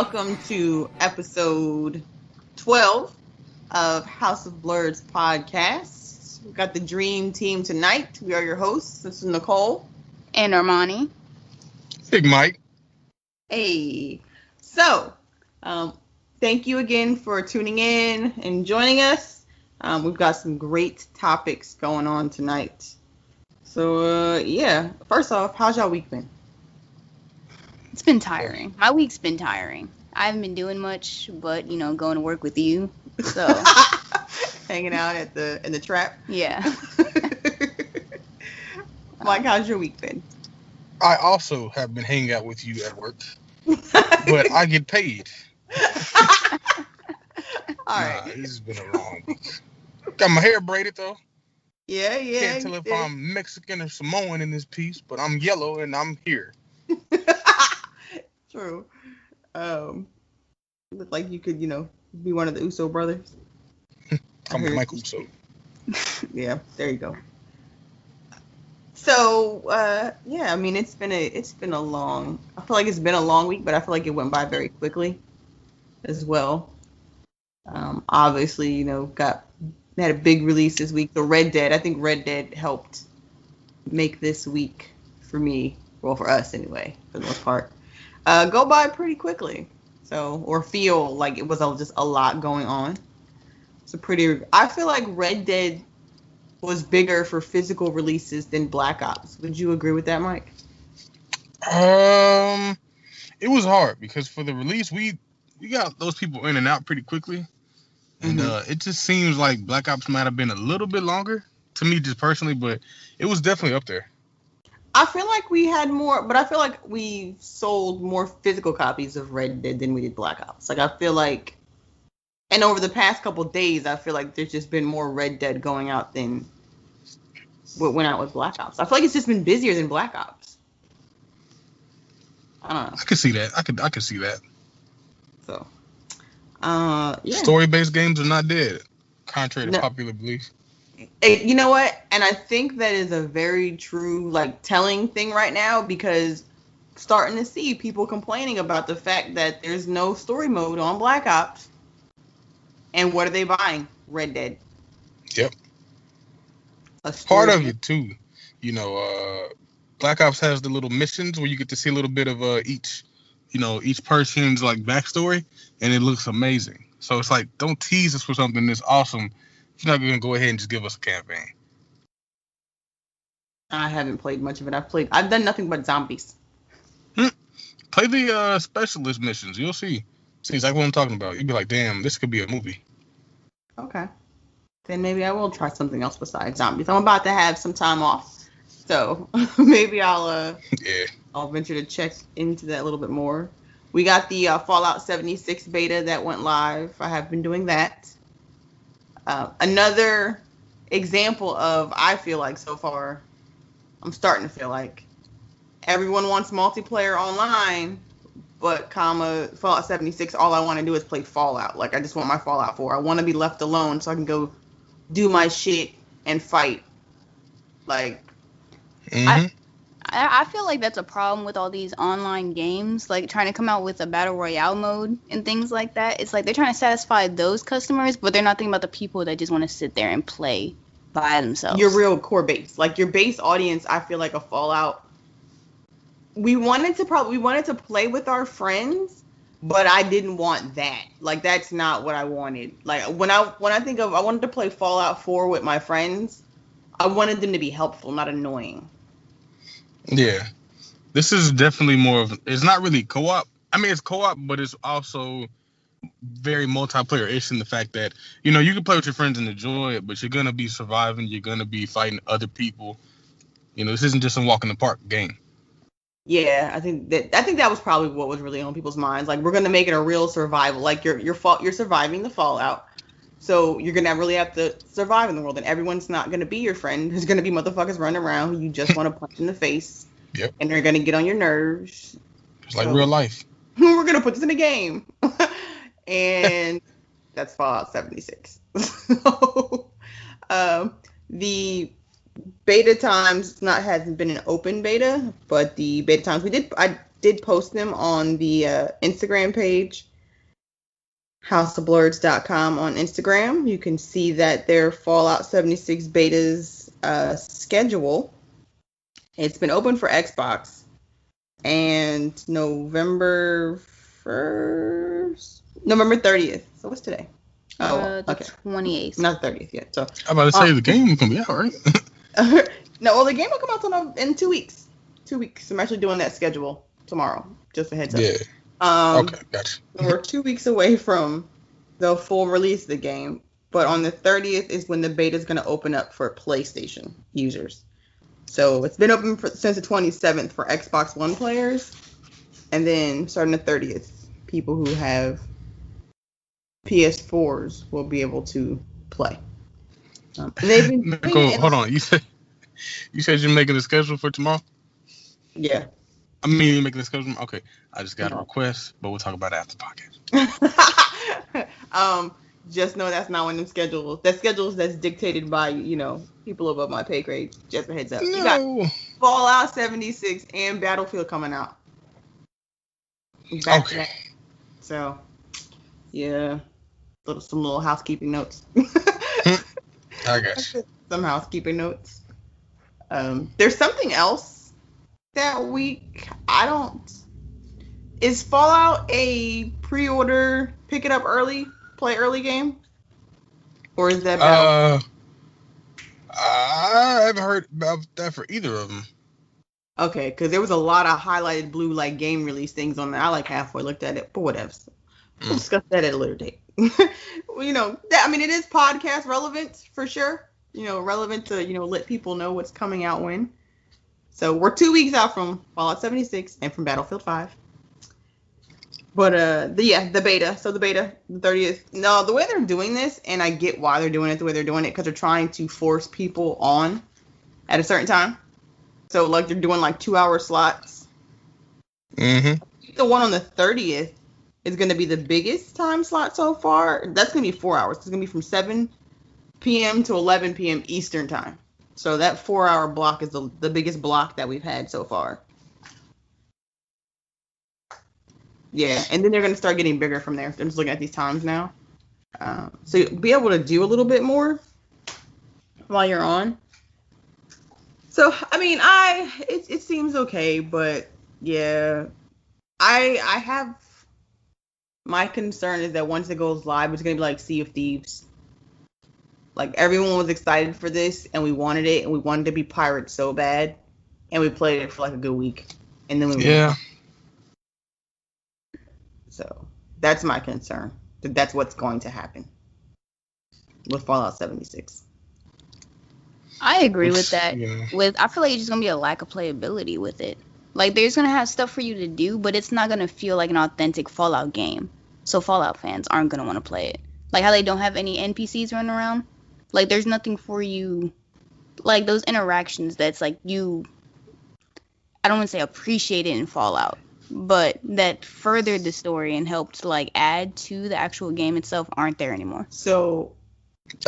Welcome to episode 12 of House of Blurs podcast. We've got the dream team tonight. We are your hosts. This is Nicole. And Armani. Big Mike. Hey. So, thank you again for tuning in and joining us. We've got some great topics going on tonight. So, first off, how's y'all week been? It's been tiring. My week's been tiring. I haven't been doing much, but, going to work with you. So hanging out in the trap. Yeah. Mike, how's your week been? I also have been hanging out with you at work, but I get paid. All right. This has been a long week. Got my hair braided though. Yeah. Can't tell if I'm Mexican or Samoan in this piece, but I'm yellow and I'm here. True. Look like you could, be one of the Uso brothers. I'm Mike Uso. Yeah, there you go. So, it's been a long. I feel like it's been a long week, but I feel like it went by very quickly, as well. Obviously, had a big release this week. The Red Dead. I think Red Dead helped make this week for me. Well, for us anyway, for the most part, go by pretty quickly. So, or feel like it was just a lot going on. I feel like Red Dead was bigger for physical releases than Black Ops. Would you agree with that, Mike? It was hard because for the release, we got those people in and out pretty quickly. And it just seems like Black Ops might have been a little bit longer to me just personally, but it was definitely up there. I feel like we had more, but I feel like we sold more physical copies of Red Dead than we did Black Ops. Like, I feel like, and over the past couple days, I feel like there's just been more Red Dead going out than what went out with Black Ops. I feel like it's just been busier than Black Ops. I don't know. I could see that. I could see that. So, Story-based games are not dead, contrary to popular belief. You know what? And I think that is a very true, telling thing right now, because starting to see people complaining about the fact that there's no story mode on Black Ops. And what are they buying? Red Dead. Yep. Part of it too. Black Ops has the little missions where you get to see a little bit of each person's backstory, and it looks amazing. So it's like, don't tease us for something that's awesome. You're not gonna go ahead and just give us a campaign. I haven't played much of it. I've done nothing but zombies. Play the specialist missions. You'll see. See exactly what I'm talking about. You'll be like, damn, this could be a movie. Okay. Then maybe I will try something else besides zombies. I'm about to have some time off, so maybe I'll venture to check into that a little bit more. We got the Fallout 76 beta that went live. I have been doing that. Another example of, I feel like so far, I'm starting to feel like everyone wants multiplayer online, but Fallout 76, all I want to do is play Fallout. I just want my Fallout 4. I want to be left alone so I can go do my shit and fight. I feel like that's a problem with all these online games, trying to come out with a battle royale mode and things like that. It's like they're trying to satisfy those customers, but they're not thinking about the people that just want to sit there and play by themselves. Your real core base, your base audience. I feel like a Fallout. We wanted to play with our friends, but I didn't want that. That's not what I wanted. When I think of, I wanted to play Fallout 4 with my friends, I wanted them to be helpful, not annoying. Yeah, this is definitely more of, it's not really co-op. I mean, it's co-op, but it's also very multiplayer-ish in the fact that, you can play with your friends and enjoy it, but you're going to be surviving, you're going to be fighting other people. This isn't just a walk in the park game. Yeah, I think that was probably what was really on people's minds. We're going to make it a real survival. You're surviving the Fallout. So you're going to really have to survive in the world, and everyone's not going to be your friend. There's going to be motherfuckers running around who you just want to punch in the face. Yep. And they're going to get on your nerves. It's like real life. We're going to put this in a game. And that's Fallout 76. So, the beta times hasn't been an open beta, but the beta times I did post them on the Instagram page, houseofblurds.com on Instagram. You can see that their Fallout 76 beta's schedule. It's been open for Xbox, and November 30th. So what's today? The 28th. Not the 30th yet. So I'm about to say the game can be out, right? No, well, the game will come out in 2 weeks. 2 weeks. I'm actually doing that schedule tomorrow. Just a heads up. Yeah. Okay, gotcha. We're 2 weeks away from the full release of the game, but on the 30th is when the beta is going to open up for PlayStation users. So it's been open since the 27th for Xbox One players, and then starting the 30th, people who have PS4s will be able to play. They've been Nicole, hold on. You said you're making a schedule for tomorrow? Yeah. I mean, you're making a schedule? Okay. I just got a request, but we'll talk about it after the podcast. Just know that's not one of them schedules. That schedules that's dictated by, people above my pay grade. Just a heads up. No. You got Fallout 76 and Battlefield coming out. Okay. So, yeah. Some little housekeeping notes. I guess. Some housekeeping notes. There's something else that week. Is Fallout a pre-order, pick it up early, play early game? Or is that Battlefield? I haven't heard about that for either of them. Okay, because there was a lot of highlighted blue game release things on there. I halfway looked at it, but whatever. We'll discuss that at a later date. It is podcast relevant for sure. Relevant to, let people know what's coming out when. So we're 2 weeks out from Fallout 76 and from Battlefield 5. But the beta. So the beta, the 30th. No, the way they're doing this, and I get why they're doing it the way they're doing it, because they're trying to force people on at a certain time. So they're doing 2-hour slots. Mm-hmm. The one on the 30th is going to be the biggest time slot so far. That's going to be 4 hours. It's going to be from 7 p.m. to 11 p.m. Eastern time. So that 4-hour block is the biggest block that we've had so far. Yeah, and then they're going to start getting bigger from there. I'm just looking at these times now. So you'll be able to do a little bit more while you're on. So, it seems okay, but yeah, I have, my concern is that once it goes live, it's going to be like Sea of Thieves. Everyone was excited for this, and we wanted it, and we wanted to be pirates so bad, and we played it for a good week, and then we yeah. So that's my concern. That's what's going to happen with Fallout 76. I agree with that. Yeah. I feel like it's just gonna be a lack of playability with it. There's gonna have stuff for you to do, but it's not gonna feel like an authentic Fallout game. So Fallout fans aren't gonna want to play it. How they don't have any NPCs running around. There's nothing for you. Those interactions that's you. I don't want to say appreciate it in Fallout, but that furthered the story and helped add to the actual game itself aren't there anymore. So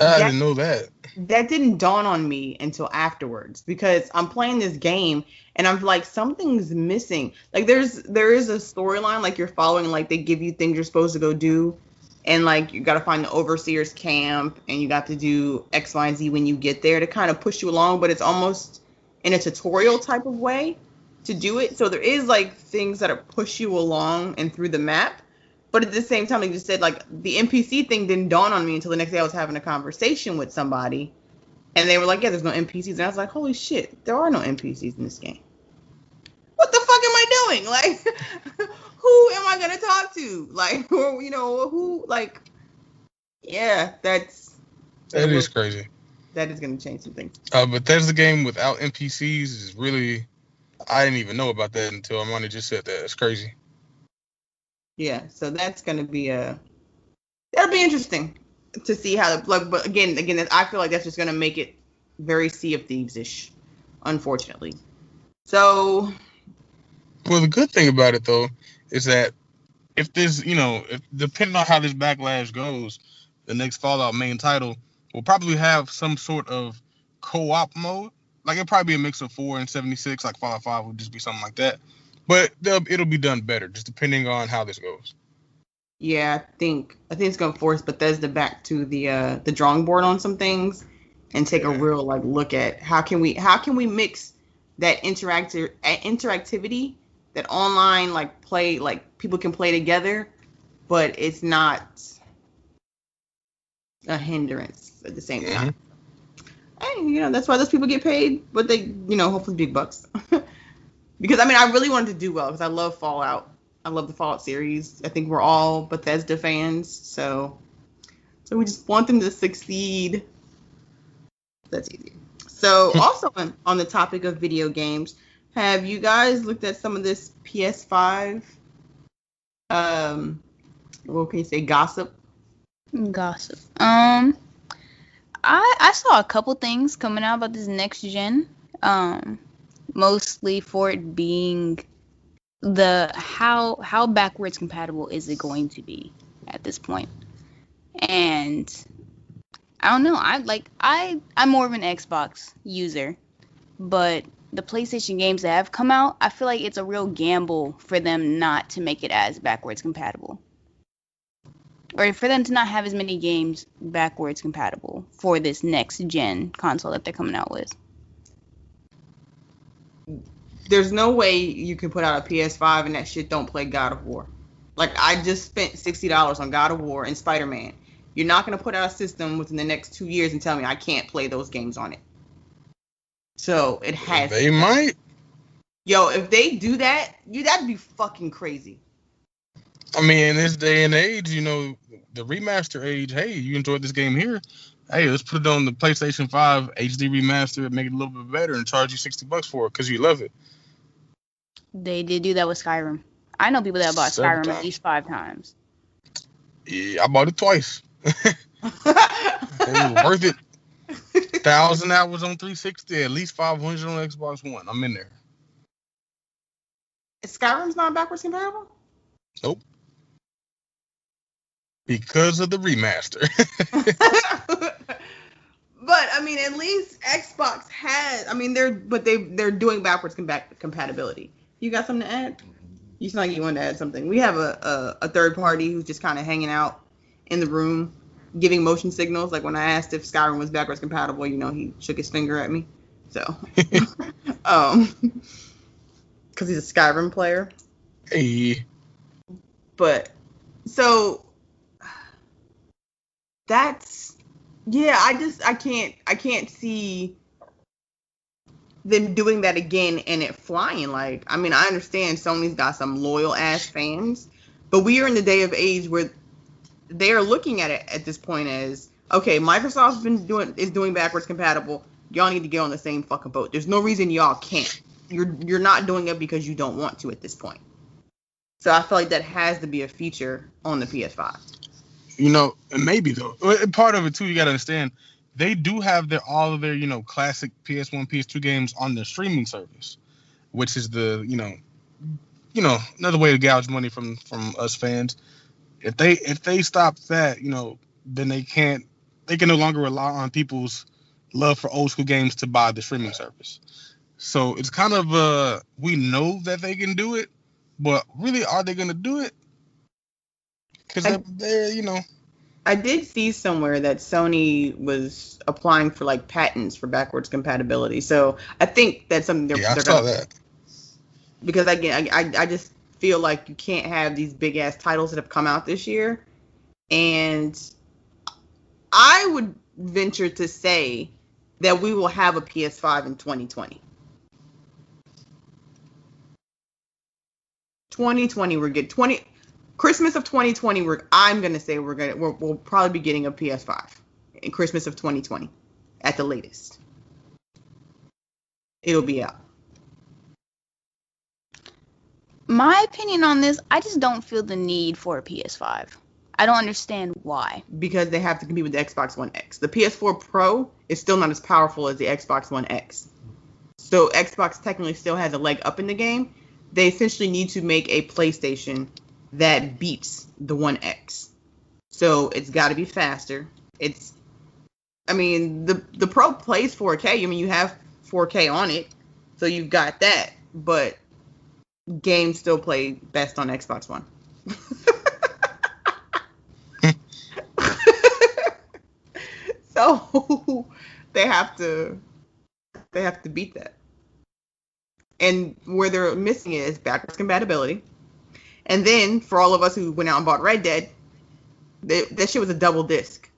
I didn't know that. That didn't dawn on me until afterwards, because I'm playing this game and I'm something's missing. There is a storyline you're following, they give you things you're supposed to go do, and you got to find the overseer's camp, and you got to do X, Y, and Z when you get there to kind of push you along, but it's almost in a tutorial type of way to do it. So there is things that are push you along and through the map, but at the same time, like you said, the NPC thing didn't dawn on me until the next day I was having a conversation with somebody, and they were like, yeah, there's no NPCs, and I was like, holy shit, there are no NPCs in this game. What the fuck am I doing? Who am I gonna talk to? Who? Yeah, that is crazy. That is gonna change some things. But there's a game without NPCs is really, I didn't even know about that until Armani just said that. It's crazy. Yeah, so that's gonna be that'll be interesting to see how but again, I feel like that's just gonna make it very Sea of Thieves-ish, unfortunately. So, well, the good thing about it though is that if this, if depending on how this backlash goes, the next Fallout main title will probably have some sort of co-op mode. It'll probably be a mix of 4 and 76, Fallout 5 would just be something like that. But it'll be done better, just depending on how this goes. Yeah, I think it's gonna force Bethesda back to the drawing board on some things, and take a real look at how can we mix that interactivity, that online play, people can play together, but it's not a hindrance at the same time. And that's why those people get paid, but they hopefully big bucks. Because I really wanted to do well because I love Fallout. I love the Fallout series. I think we're all Bethesda fans, so we just want them to succeed. That's easy. So also on the topic of video games, have you guys looked at some of this PS5? What can you say? Gossip. I saw a couple things coming out about this next gen. Mostly for it being how backwards compatible is it going to be at this point? And I don't know. I'm more of an Xbox user, but the PlayStation games that have come out, I feel like it's a real gamble for them not to make it as backwards compatible. Or for them to not have as many games backwards compatible for this next gen console that they're coming out with. There's no way you can put out a PS5 and that shit don't play God of War. I just spent $60 on God of War and Spider-Man. You're not going to put out a system within the next 2 years and tell me I can't play those games on it. So it has. They might. Yo, if they do that, that'd be fucking crazy. In this day and age, the remaster age, hey, you enjoyed this game here. Hey, let's put it on the PlayStation 5 HD remaster and make it a little bit better and charge you $60 for it because you love it. They did do that with Skyrim. I know people that bought Skyrim at least 5 times. Yeah, I bought it twice. It was worth it. 1,000 hours on 360, at least 500 on Xbox One. I'm in there. Skyrim's not backwards compatible? Nope. Because of the remaster. But at least Xbox has. They're doing backwards compatibility. You got something to add? You sound like you wanted to add something. We have a third party who's just kind of hanging out in the room, giving motion signals. Like when I asked if Skyrim was backwards compatible, he shook his finger at me. So, because he's a Skyrim player. Hey. But so that's I can't see them doing that again and it flying. I understand Sony's got some loyal ass fans, but we are in the day of age where they are looking at it at this point as, okay, Microsoft's is doing backwards compatible. Y'all need to get on the same fucking boat. There's no reason y'all can't. You're not doing it because you don't want to at this point. So I feel like that has to be a feature on the PS5. Maybe though. Part of it too, you gotta understand, they do have all of their, classic PS1, PS2 games on their streaming service, which is the, another way to gouge money from us fans. If they stop that, then they can no longer rely on people's love for old school games to buy the streaming service. So it's kind of we know that they can do it, but really, are they going to do it? Because they're. I did see somewhere that Sony was applying for patents for backwards compatibility. So I think that's something they're I saw that. Because again, I just feel like you can't have these big ass titles that have come out this year, and I would venture to say that we will have a PS5 in 2020. 2020, we're getting Christmas of 2020. I'm gonna say we'll probably be getting a PS5 in Christmas of 2020 at the latest. It'll be out. My opinion on this, I just don't feel the need for a PS5. I don't understand why. Because they have to compete with the Xbox One X. The PS4 Pro is still not as powerful as the Xbox One X. So Xbox technically still has a leg up in the game. They essentially need to make a PlayStation that beats the One X. So it's got to be faster. The Pro plays 4K. You have 4K on it. So you've got that. But games still play best on Xbox One. So they have to beat that. And where they're missing it is backwards compatibility. And then for all of us who went out and bought Red Dead, that shit was a double disc.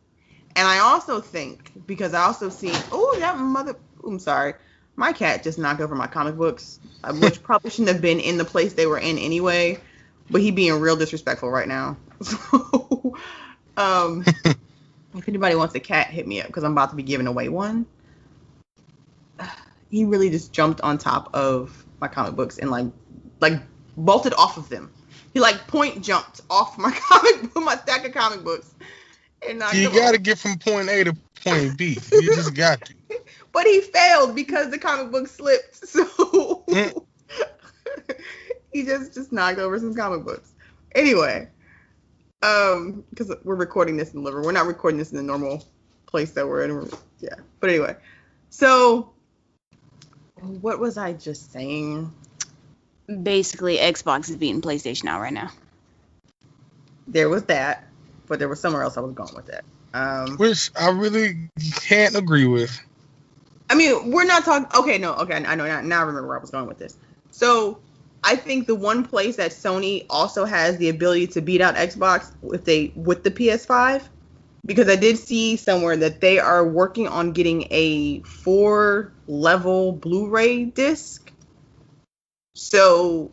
And I also think, because I also see, I'm sorry, my cat just knocked over my comic books, which probably shouldn't have been in the place they were in anyway, but he being real disrespectful right now. So, if anybody wants a cat, hit me up, because I'm about to be giving away one. He really just jumped on top of my comic books and like bolted off of them. He like point jumped off my stack of comic books. And you got to get from point A to point B. You just got to. But he failed because the comic book slipped. So he just knocked over some comic books. Anyway, because we're recording this in the living room. We're not recording this in the normal place that we're in. Yeah. But anyway, so what was I just saying? Basically, Xbox is beating PlayStation out right now. There was that, but there was somewhere else I was going with that. Which I really can't agree with. I mean, we're not talking. Okay, I know now. I remember where I was going with this. So I think the one place that Sony also has the ability to beat out Xbox with the PS5, because I did see somewhere that they are working on getting a 4-level Blu-ray disc, so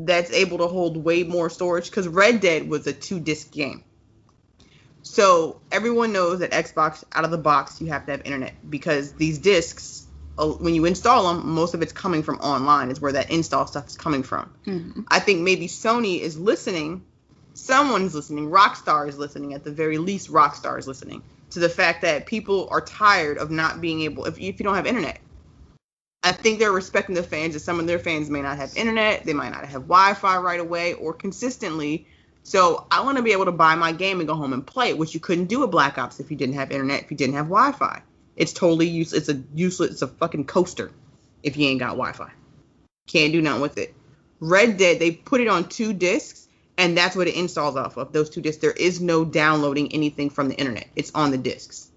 that's able to hold way more storage. Because Red Dead was a 2-disc game. So everyone knows that Xbox, out of the box, you have to have internet, because these discs, when you install them, most of it's coming from online, is where that install stuff is coming from. Mm-hmm. I think maybe Sony is listening, someone's listening, Rockstar is listening, at the very least Rockstar is listening, to the fact that people are tired of not being able, if you don't have internet. I think they're respecting the fans, that some of their fans may not have internet, they might not have Wi-Fi right away or consistently. So I want to be able to buy my game and go home and play it, which you couldn't do with Black Ops if you didn't have internet, if you didn't have Wi-Fi. It's totally useless. It's a fucking coaster if you ain't got Wi-Fi. Can't do nothing with it. Red Dead, they put it on 2 discs, and that's what it installs off of, those 2 discs. There is no downloading anything from the internet. It's on the discs.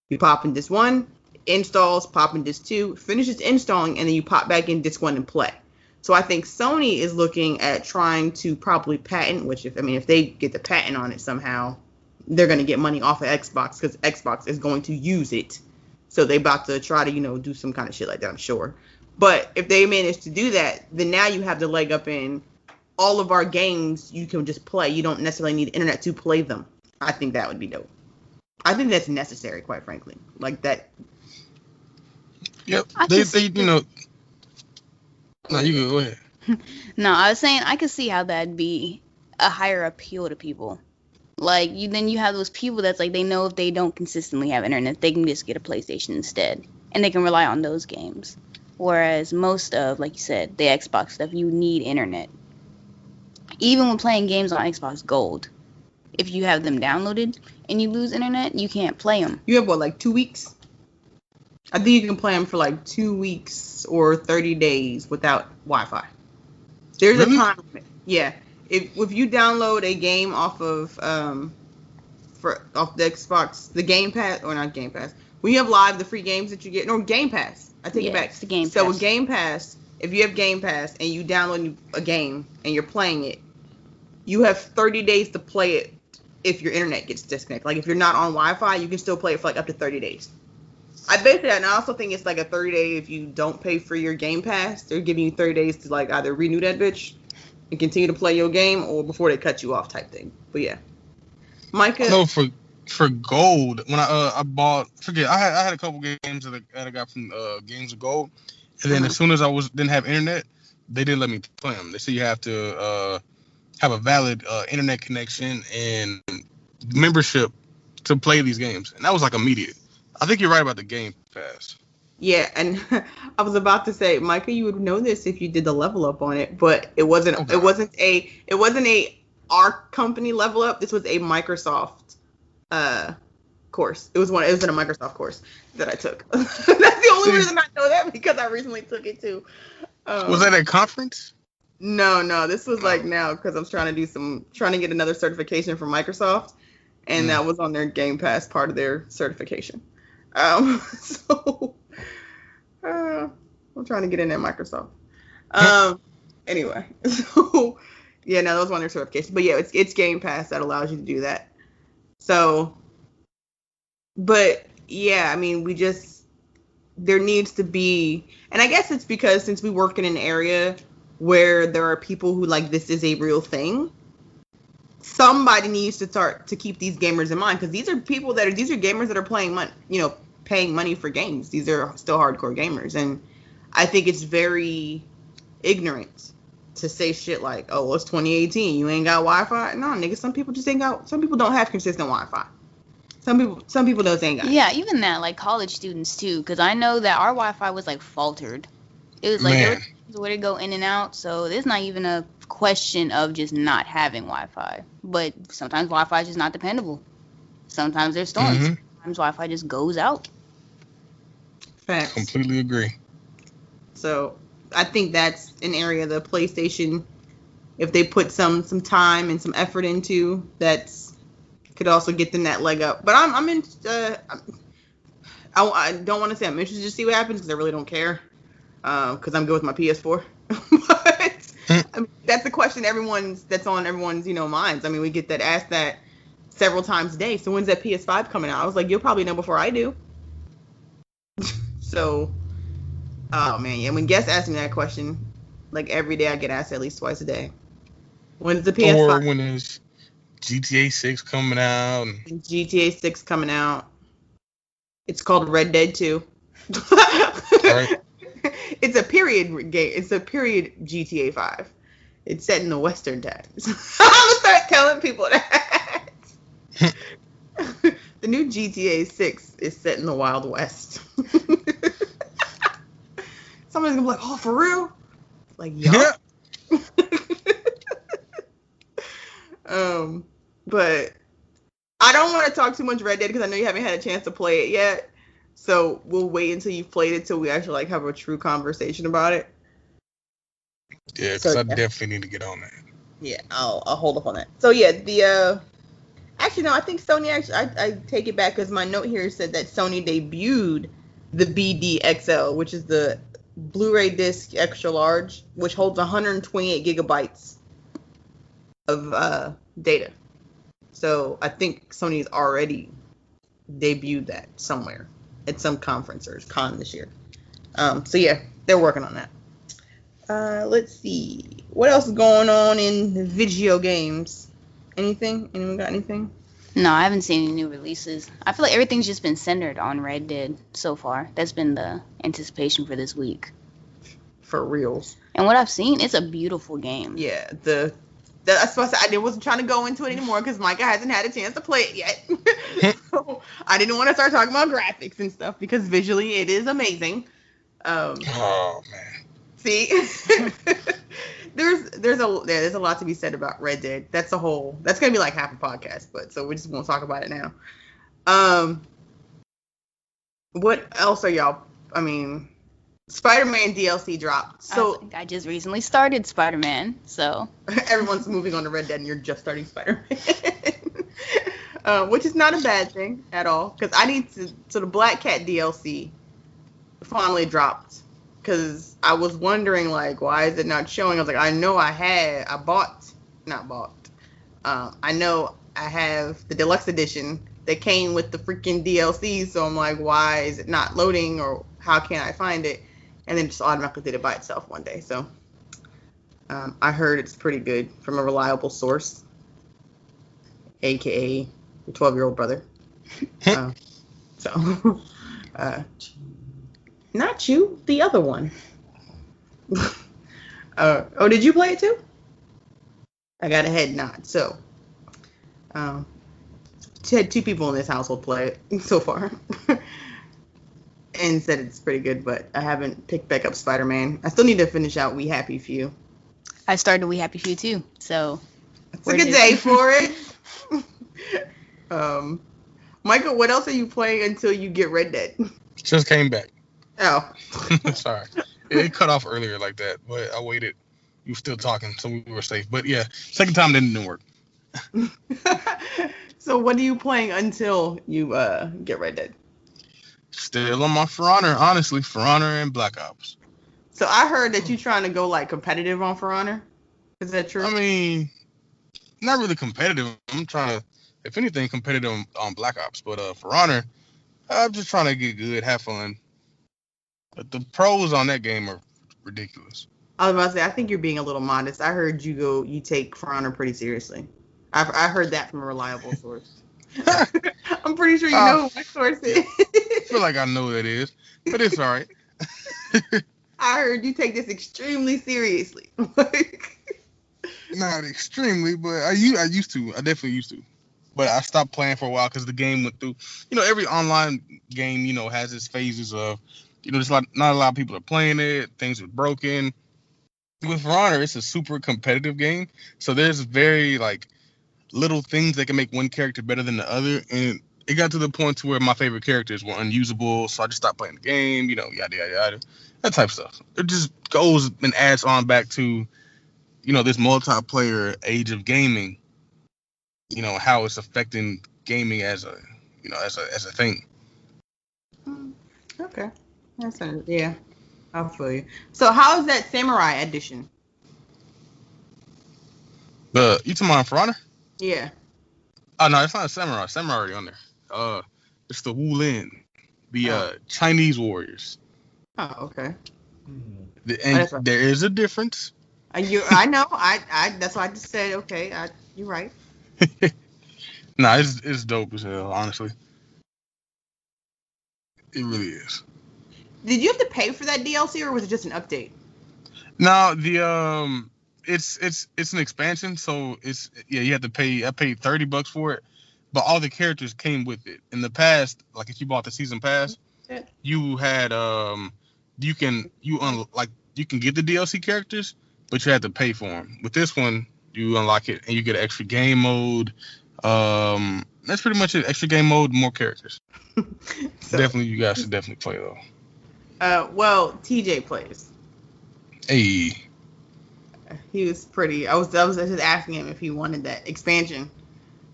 You pop in disc 1, installs, pop in disc 2, finishes installing, and then you pop back in disc 1 and play. So I think Sony is looking at trying to probably patent, which if they get the patent on it somehow, they're going to get money off of Xbox, because Xbox is going to use it. So they about to try to, do some kind of shit like that, I'm sure. But if they manage to do that, then now you have the leg up in all of our games you can just play. You don't necessarily need internet to play them. I think that would be dope. I think that's necessary, quite frankly. Like that. Yep. No, you go ahead. No, I was saying I could see how that'd be a higher appeal to people. Like, then you have those people that's like, they know if they don't consistently have internet, they can just get a PlayStation instead, and they can rely on those games. Whereas most of, like you said, the Xbox stuff, you need internet. Even when playing games on Xbox Gold, if you have them downloaded and you lose internet, you can't play them. You have what, like 2 weeks? I think you can play them for like 2 weeks or 30 days without Wi-Fi. There's really? A time limit. Yeah. If you download a game off of off the Xbox, the Game Pass, or not Game Pass, when you have live, the free games that you get, no, Game Pass. I take it back. It's the Game Pass. So with Game Pass, if you have Game Pass and you download a game and you're playing it, you have 30 days to play it if your internet gets disconnected. Like if you're not on Wi-Fi, you can still play it for like up to 30 days. I base that, and I also think it's like a 30-day if you don't pay for your Game Pass. They're giving you 30 days to like either renew that bitch and continue to play your game, or before they cut you off type thing. But yeah, Micah. No, for gold, when I bought, I had a couple games that I got from Games of Gold, and then as soon as I didn't have internet, they didn't let me play them. They said you have to have a valid internet connection and membership to play these games, and that was like immediate. I think you're right about the Game Pass. Yeah, and I was about to say, Micah, you would know this if you did the level up on it, but it wasn't. Okay. It wasn't a our company level up. This was a Microsoft course. It was in a Microsoft course that I took. That's the only reason I know that, because I recently took it too. Was that a conference? No. This was like now because I'm trying to get another certification from Microsoft, and that was on their Game Pass part of their certification. So I'm trying to get in at Microsoft. Anyway, so yeah, no, that was on their certification. But yeah, it's Game Pass that allows you to do that. So, but yeah, I mean, there needs to be, and I guess it's because since we work in an area where there are people who like this is a real thing, somebody needs to start to keep these gamers in mind, because these are gamers that are paying money for games. These are still hardcore gamers, and I think it's very ignorant to say shit like, oh, well, it's 2018, you ain't got Wi-Fi. No, nigga, some people don't have consistent Wi-Fi. Some people don't ain't got it. Yeah, even that, like college students too, because I know that our Wi-Fi was like faltered. It was like there was a way to go in and out, so there's not even a question of just not having Wi-Fi. But sometimes Wi-Fi is just not dependable. Sometimes there's storms. Sometimes Wi-Fi just goes out. Facts. Completely agree. So I think that's an area the PlayStation, if they put some time and some effort into, could also get them that leg up. But I don't want to say I'm interested to see what happens, because I really don't care, because I'm good with my PS4. But I mean, that's the question that's on everyone's minds. I mean, we get asked that several times a day. So when's that PS5 coming out? I was like, you'll probably know before I do. So, oh man, yeah. When guests ask me that question, like every day I get asked at least twice a day. When is the PS5? Or when is GTA 6 coming out? GTA 6 coming out. It's called Red Dead 2. Right. It's a period game. It's a period GTA 5. It's set in the Western times. I'm gonna start telling people that. The new GTA 6 is set in the Wild West. Somebody's gonna be like, "Oh, for real?" Like, yeah. But I don't want to talk too much Red Dead because I know you haven't had a chance to play it yet. So we'll wait until you've played it till we actually like have a true conversation about it. Yeah, because I definitely need to get on that. Yeah, I'll hold up on that. So yeah, actually no, I think Sony I take it back, because my note here said that Sony debuted the BD-XL, which is the Blu-ray disc extra large, which holds 128 gigabytes of data. So I think Sony's already debuted that somewhere at some conference or con this year. So yeah, they're working on that. Let's see. What else is going on in video games? Anything? Anyone got anything? No, I haven't seen any new releases. I feel like everything's just been centered on Red Dead so far. That's been the anticipation for this week. For reals. And what I've seen, it's a beautiful game. Yeah, that's what I wasn't trying to go into it anymore because Micah hasn't had a chance to play it yet. So I didn't want to start talking about graphics and stuff because visually it is amazing. Oh man. See, there's a lot to be said about Red Dead. That's gonna be like half a podcast, but so we just won't talk about it now. What else are y'all? I mean, Spider-Man DLC dropped. So I just recently started Spider-Man, so everyone's moving on to Red Dead, and you're just starting Spider-Man, which is not a bad thing at all. Because I need to. So the Black Cat DLC finally dropped. Because I was wondering, like, why is it not showing? I was like, I know I know I have the deluxe edition that came with the freaking DLC. So I'm like, why is it not loading, or how can I find it? And then just automatically did it by itself one day. So I heard it's pretty good from a reliable source, aka your 12-year-old brother. Not you, the other one. Oh, did you play it too? I got a head nod. So, had 2 people in this household play it so far. And said it's pretty good, but I haven't picked back up Spider-Man. I still need to finish out We Happy Few. I started We Happy Few too, so it's a good day for it. Michael, what else are you playing until you get Red Dead? Just came back. Oh. Sorry. It cut off earlier like that, but I waited. you were still talking, so we were safe. But yeah, second time didn't work. So what are you playing until you get Red Dead? Still on my For Honor, honestly, For Honor and Black Ops. So I heard that you're trying to go like competitive on For Honor. Is that true? I mean, not really competitive. I'm trying to, if anything, competitive on Black Ops. But For Honor, I'm just trying to get good, have fun. But the pros on that game are ridiculous. I was about to say, I think you're being a little modest. I heard you take For Honor pretty seriously. I heard that from a reliable source. I'm pretty sure you know who my source is. I feel like I know who that is, but it's all right. I heard you take this extremely seriously. Not extremely, but I used to. I definitely used to. But I stopped playing for a while because the game went through. Every online game, has its phases of, there's not a lot of people are playing it. Things are broken. With For Honor, it's a super competitive game, so there's very little things that can make one character better than the other, and it got to the point to where my favorite characters were unusable, so I just stopped playing the game. Yada yada yada, that type of stuff. It just goes and adds on back to, this multiplayer age of gaming. How it's affecting gaming as a, as a thing. Okay, yeah, I'll feel you. So how is that Samurai edition? You talking about For Honor? Yeah. Oh no, it's not a Samurai. Samurai already on there. It's the Wulin, the Chinese warriors. Oh, okay. And there is a difference. I know. I that's why I just said okay. You're right. Nah, it's dope as hell. Honestly, it really is. Did you have to pay for that DLC or was it just an update? No, it's an expansion, so you have to pay. I paid $30 for it, but all the characters came with it. In the past, if you bought the season pass, you had you can get the DLC characters, but you had to pay for them. With this one, you unlock it and you get an extra game mode. That's pretty much it. Extra game mode, more characters. So, definitely, you guys should definitely play though. Well, TJ plays. Hey. He was pretty. I was just asking him if he wanted that expansion,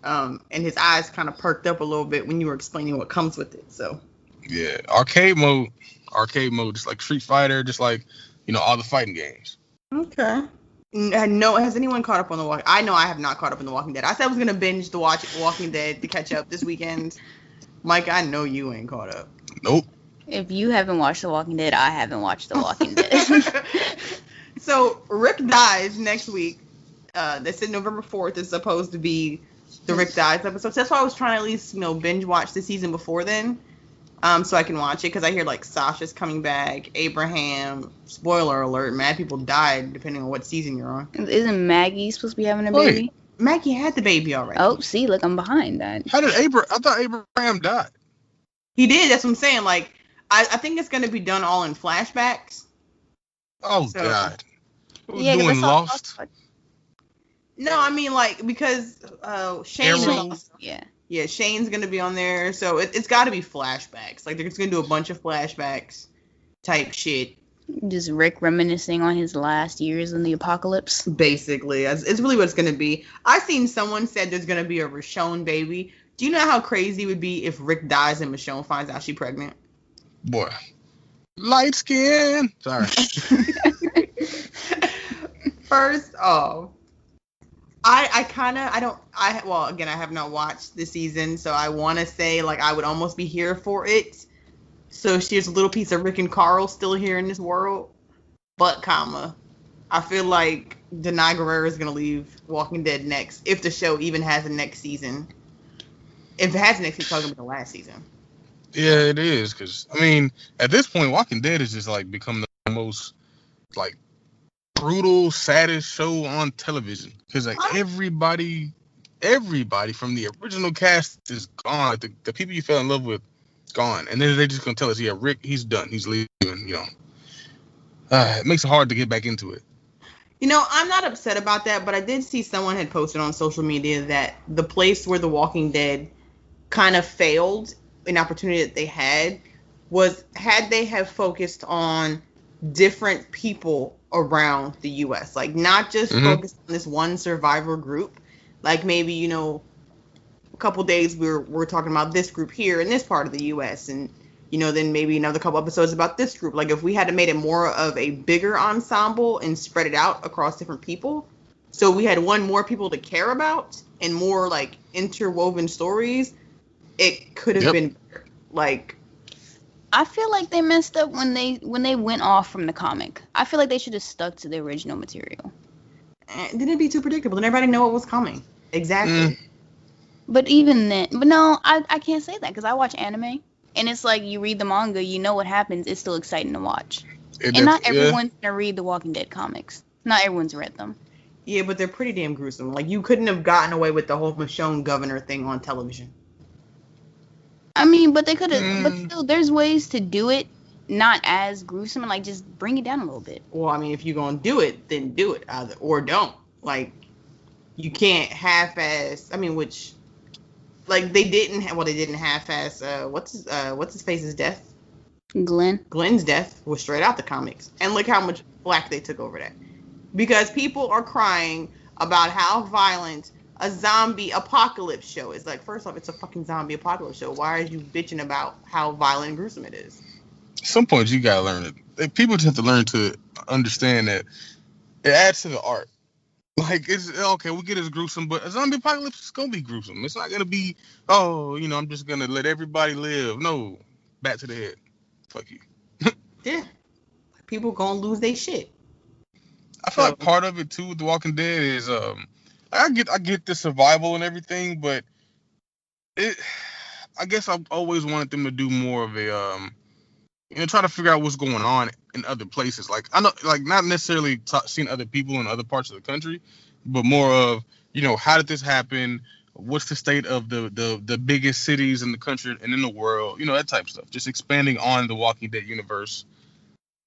and his eyes kind of perked up a little bit when you were explaining what comes with it. So. Yeah, arcade mode, just like Street Fighter, just like all the fighting games. Okay. No, has anyone caught up on The Walking? I know I have not caught up on The Walking Dead. I said I was gonna binge The Walking Dead to catch up this weekend. Mike, I know you ain't caught up. Nope. If you haven't watched The Walking Dead, I haven't watched The Walking Dead. So Rick dies next week. They said November 4th is supposed to be the Rick dies episode. So that's why I was trying to at least binge watch the season before then. So I can watch it because I hear Sasha's coming back, Abraham. Spoiler alert: mad people died depending on what season you're on. Isn't Maggie supposed to be having a baby? Wait, Maggie had the baby already. Oh, see, look, I'm behind that. How did I thought Abraham died. He did. That's what I'm saying. I think it's gonna be done all in flashbacks. Oh God. Yeah, doing Lost. No, I mean because Shane. Yeah, Shane's gonna be on there, so it's got to be flashbacks. They're just gonna do a bunch of flashbacks type shit. Just Rick reminiscing on his last years in the apocalypse. Basically, it's really what it's gonna be. I seen someone said there's gonna be a Michonne baby. Do you know how crazy it would be if Rick dies and Michonne finds out she's pregnant? Boy, light skin. Sorry. First off. I have not watched the season, so I want to say I would almost be here for it. So there's a little piece of Rick and Carl still here in this world, but I feel like Denai Guerrero is gonna leave Walking Dead next if the show even has a next season. If it has a next season, it's probably gonna be the last season. Yeah, it is because at this point, Walking Dead is just become the most brutal, saddest show on television because everybody from the original cast is gone. The people you fell in love with, gone, and then they're just gonna tell us, Rick, he's done, he's leaving. It makes it hard to get back into it. I'm not upset about that, but I did see someone had posted on social media that the place where The Walking Dead kind of failed, an opportunity that they had, was had they have focused on different people around the U.S. Like, not just focused on this one survivor group. Like, maybe, you know, a couple days we're talking about this group here in this part of the U.S. and, you know, then maybe another couple episodes about this group. Like, if we had made it more of a bigger ensemble and spread it out across different people, so we had more people to care about and more, like, interwoven stories, it could have been better. Like, I feel like they messed up when they went off from the comic. I feel like they should have stuck to the original material. Didn't it be too predictable? Then everybody know what was coming. Exactly. But even then, but no, I can't say that because I watch anime, and it's like you read the manga, you know what happens. It's still exciting to watch. And not everyone's gonna read the Walking Dead comics. Not everyone's read them. Yeah, but they're pretty damn gruesome. Like, you couldn't have gotten away with the whole Michonne governor thing on television. I mean, but they could have. But still, there's ways to do it not as gruesome and like just bring it down a little bit. Well, I mean, if you're gonna do it, then do it, or don't. Like, you can't half-ass. I mean, which, like, they didn't half-ass. What's his face's death? Glenn's death was straight out the comics, and look how much flack they took over that. Because people are crying about how violent a zombie apocalypse show is. Like, first off, it's a fucking zombie apocalypse show. Why are you bitching about how violent and gruesome it is? At some point, you gotta learn it. People just have to learn to understand that it adds to the art. Like, it's okay, we get it's gruesome, but a zombie apocalypse is gonna be gruesome. It's not gonna be, I'm just gonna let everybody live. No, back to the head. Fuck you. Yeah, people gonna lose their shit. I feel like part of it too with The Walking Dead is I get the survival and everything, but I guess I've always wanted them to do more of a try to figure out what's going on in other places. Like, I know, like, not necessarily seeing other people in other parts of the country, but more of, how did this happen? What's the state of the biggest cities in the country and in the world? That type of stuff. Just expanding on the Walking Dead universe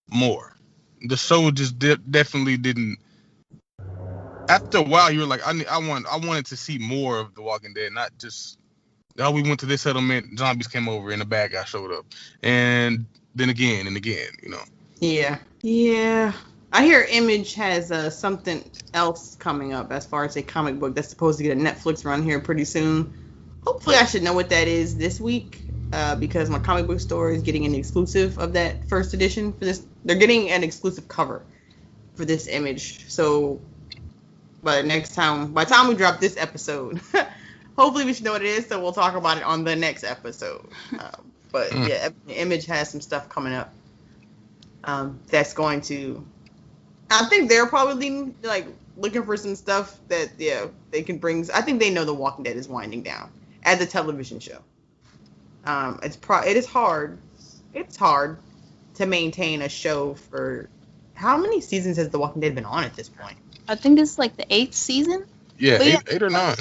more. The show just definitely didn't. After a while, you were like, I wanted to see more of The Walking Dead, not just, we went to this settlement, zombies came over, and a bad guy showed up, and then again and again, Yeah. I hear Image has something else coming up as far as a comic book that's supposed to get a Netflix run here pretty soon. Hopefully, I should know what that is this week, because my comic book store is getting an exclusive of that first edition for this. They're getting an exclusive cover for this Image. So, by the time we drop this episode, hopefully we should know what it is. So we'll talk about it on the next episode. But yeah, Image has some stuff coming up. That's going to. I think they're probably like looking for some stuff that they can bring. I think they know The Walking Dead is winding down as a television show. It is hard. It's hard to maintain a show for how many seasons has The Walking Dead been on at this point? I think this is like the 8th season. Yeah, eight or 9.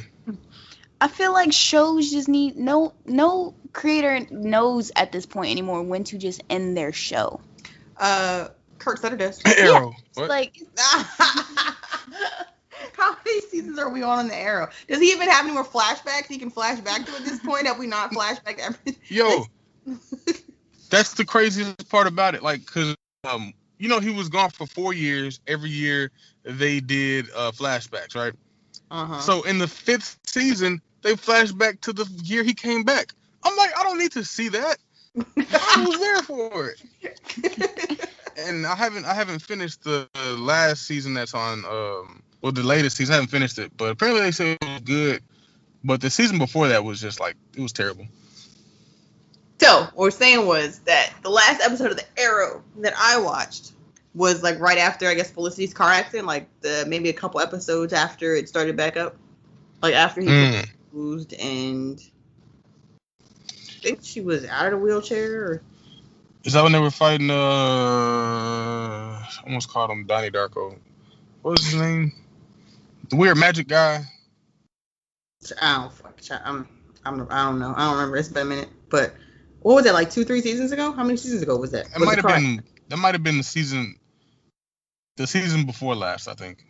I feel like shows just need no creator knows at this point anymore when to just end their show. Kurt Sutter does. Arrow. Yeah, like how many seasons are we on the Arrow? Does he even have any more flashbacks he can flash back to at this point? Have we not flashback everything? Yo, that's the craziest part about it. Like, cause he was gone for 4 years. Every year they did flashbacks, right? So in the 5th season, they flashed back to the year he came back. I'm like, I don't need to see that. I was there for it. And I haven't finished the last season that's on the latest season. I haven't finished it, but apparently they said it was good. But the season before that was just like, it was terrible. So what we're saying was that the last episode of the Arrow that I watched was like right after, I guess, Felicity's car accident, like maybe a couple episodes after it started back up, like after he was bruised and I think she was out of the wheelchair. Or... Is that when they were fighting? I almost called him Donnie Darko. What was his name? The weird magic guy. I don't know. I don't remember. It's been a minute. But what was that, like 2-3 seasons ago? How many seasons ago was that? That might have been the season before last, I think.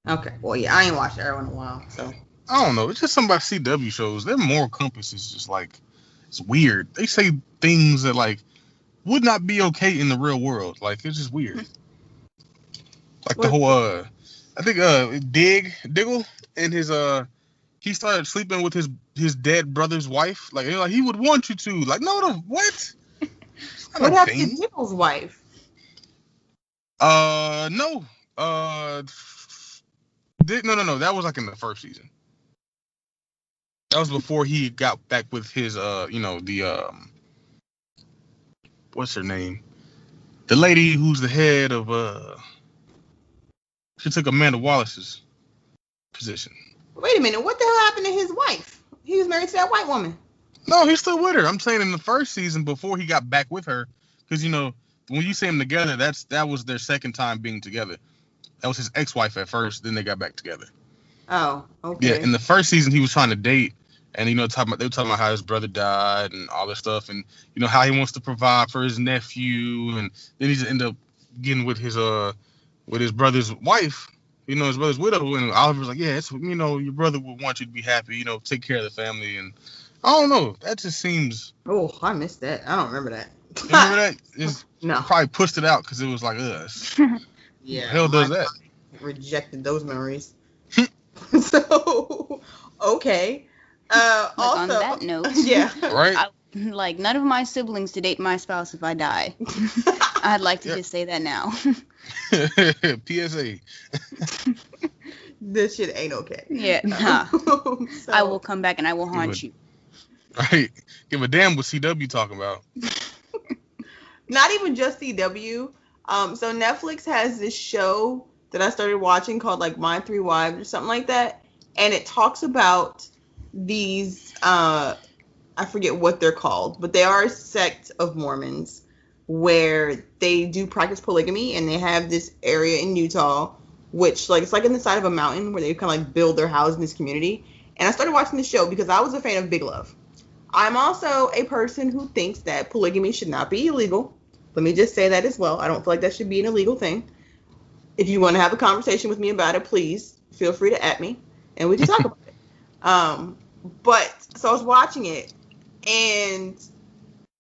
Okay. Well, yeah, I ain't watched Arrow in a while, so. I don't know. It's just some about CW shows. Their moral compass is just like, it's weird. They say things that like would not be okay in the real world. Like, it's just weird. Like What? the whole I think Diggle and his he started sleeping with his dead brother's wife. Like, he would want you to. Like, no, what? What happened to Diggle's wife? No. No. That was like in the first season. That was before he got back with his what's her name? The lady who's the head of she took Amanda Wallace's position. Wait a minute, what the hell happened to his wife? He was married to that white woman. No, he's still with her. I'm saying in the first season before he got back with her, because when you see them together, that was their second time being together. That was his ex-wife at first, then they got back together. Oh, okay. Yeah, in the first season he was trying to date, and they were talking about how his brother died and all this stuff, and how he wants to provide for his nephew, and then he just ended up getting with his brother's wife, his brother's widow, and Oliver's like, yeah, it's your brother would want you to be happy, take care of the family, and I don't know, that just seems. Oh, I missed that. I don't remember that. You remember that? No. Probably pushed it out because it was like us. Yeah. Hell does that? Rejected those memories. So, okay. Also, on that note, yeah, right. Like, none of my siblings to date my spouse if I die. I'd like to just say that now. PSA. This shit ain't okay. Yeah, nah. So, I will come back and I will haunt you. Right. Give a damn what CW talking about. Not even just CW. So Netflix has this show that I started watching called like My Three Wives or something like that, and it talks about these I forget what they're called, but they are a sect of Mormons where they do practice polygamy, and they have this area in Utah which like it's like in the side of a mountain where they kind of like build their house in this community. And I started watching the show because I was a fan of Big Love. I'm also a person who thinks that polygamy should not be illegal. Let me just say that as well. I don't feel like that should be an illegal thing. If you want to have a conversation with me about it, please feel free to at me and we can talk about it. But so I was watching it, and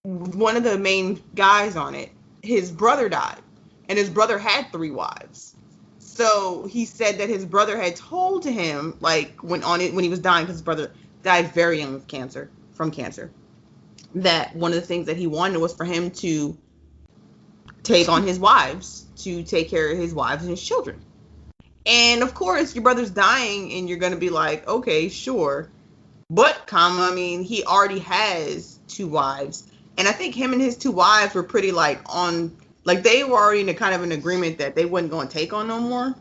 one of the main guys on it, his brother died, and his brother had 3 wives. So he said that his brother had told him, like when he was dying, because his brother died very young from cancer, that one of the things that he wanted was for him to take on his wives, to take care of his wives and his children. And of course, your brother's dying, and you're gonna be like, okay, sure, but I mean, he already has 2 wives, and I think him and his 2 wives were pretty like on. Like, they were already in a kind of an agreement that they wasn't going to take on no more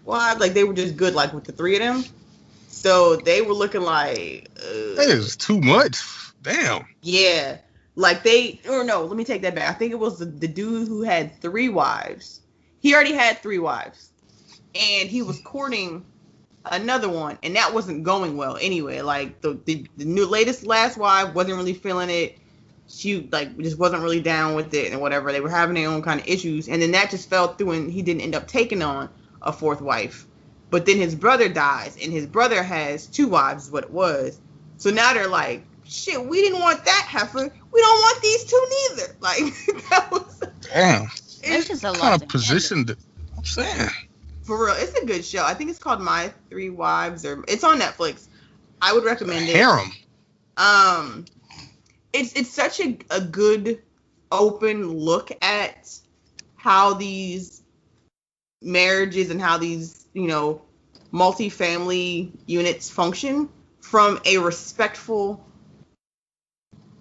wives. Like, they were just good, like, with the 3 of them. So, they were looking like... that is too much. Damn. Yeah. Like, let me take that back. I think it was the dude who had 3 wives. He already had 3 wives. And he was courting another one. And that wasn't going well anyway. Like, the last wife wasn't really feeling it. She like just wasn't really down with it and whatever. They were having their own kind of issues, and then that just fell through, and he didn't end up taking on a 4th wife. But then his brother dies, and his brother has 2 wives, is what it was. So now they're like, shit, we didn't want that heifer. We don't want these 2 neither. Like, that was damn. It's just a lot kind of position that I'm saying. For real, it's a good show. I think it's called My 3 Wives, or it's on Netflix. I would recommend it. Harem. It's such a good open look at how these marriages and how these, multifamily units function from a respectful,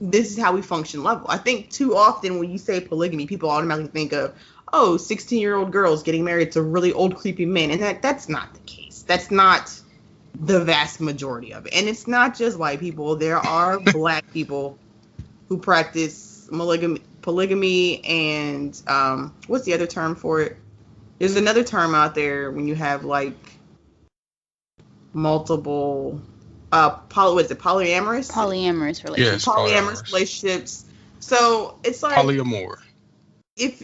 this is how we function level. I think too often when you say polygamy, people automatically think of, 16-year-old girls getting married to really old creepy men. And that's not the case. That's not the vast majority of it. And it's not just white people. There are black people who practice polygamy, and what's the other term for it? There's another term out there when you have like multiple polyamorous? Polyamorous relationships. Yes, polyamorous relationships. So it's like polyamor. If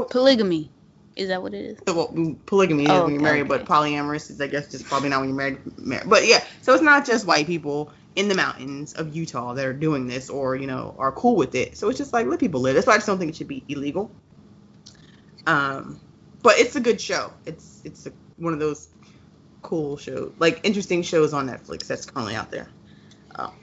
polygamy. Is that what it is? Well, polygamy is when you're married, but polyamorous is, I guess, just probably not when you're married. But yeah, so it's not just white people. in the mountains of Utah that are doing this or, are cool with it. So it's just like, let people live. That's why I just don't think it should be illegal. But it's a good show. It's one of those cool shows, like interesting shows on Netflix that's currently out there.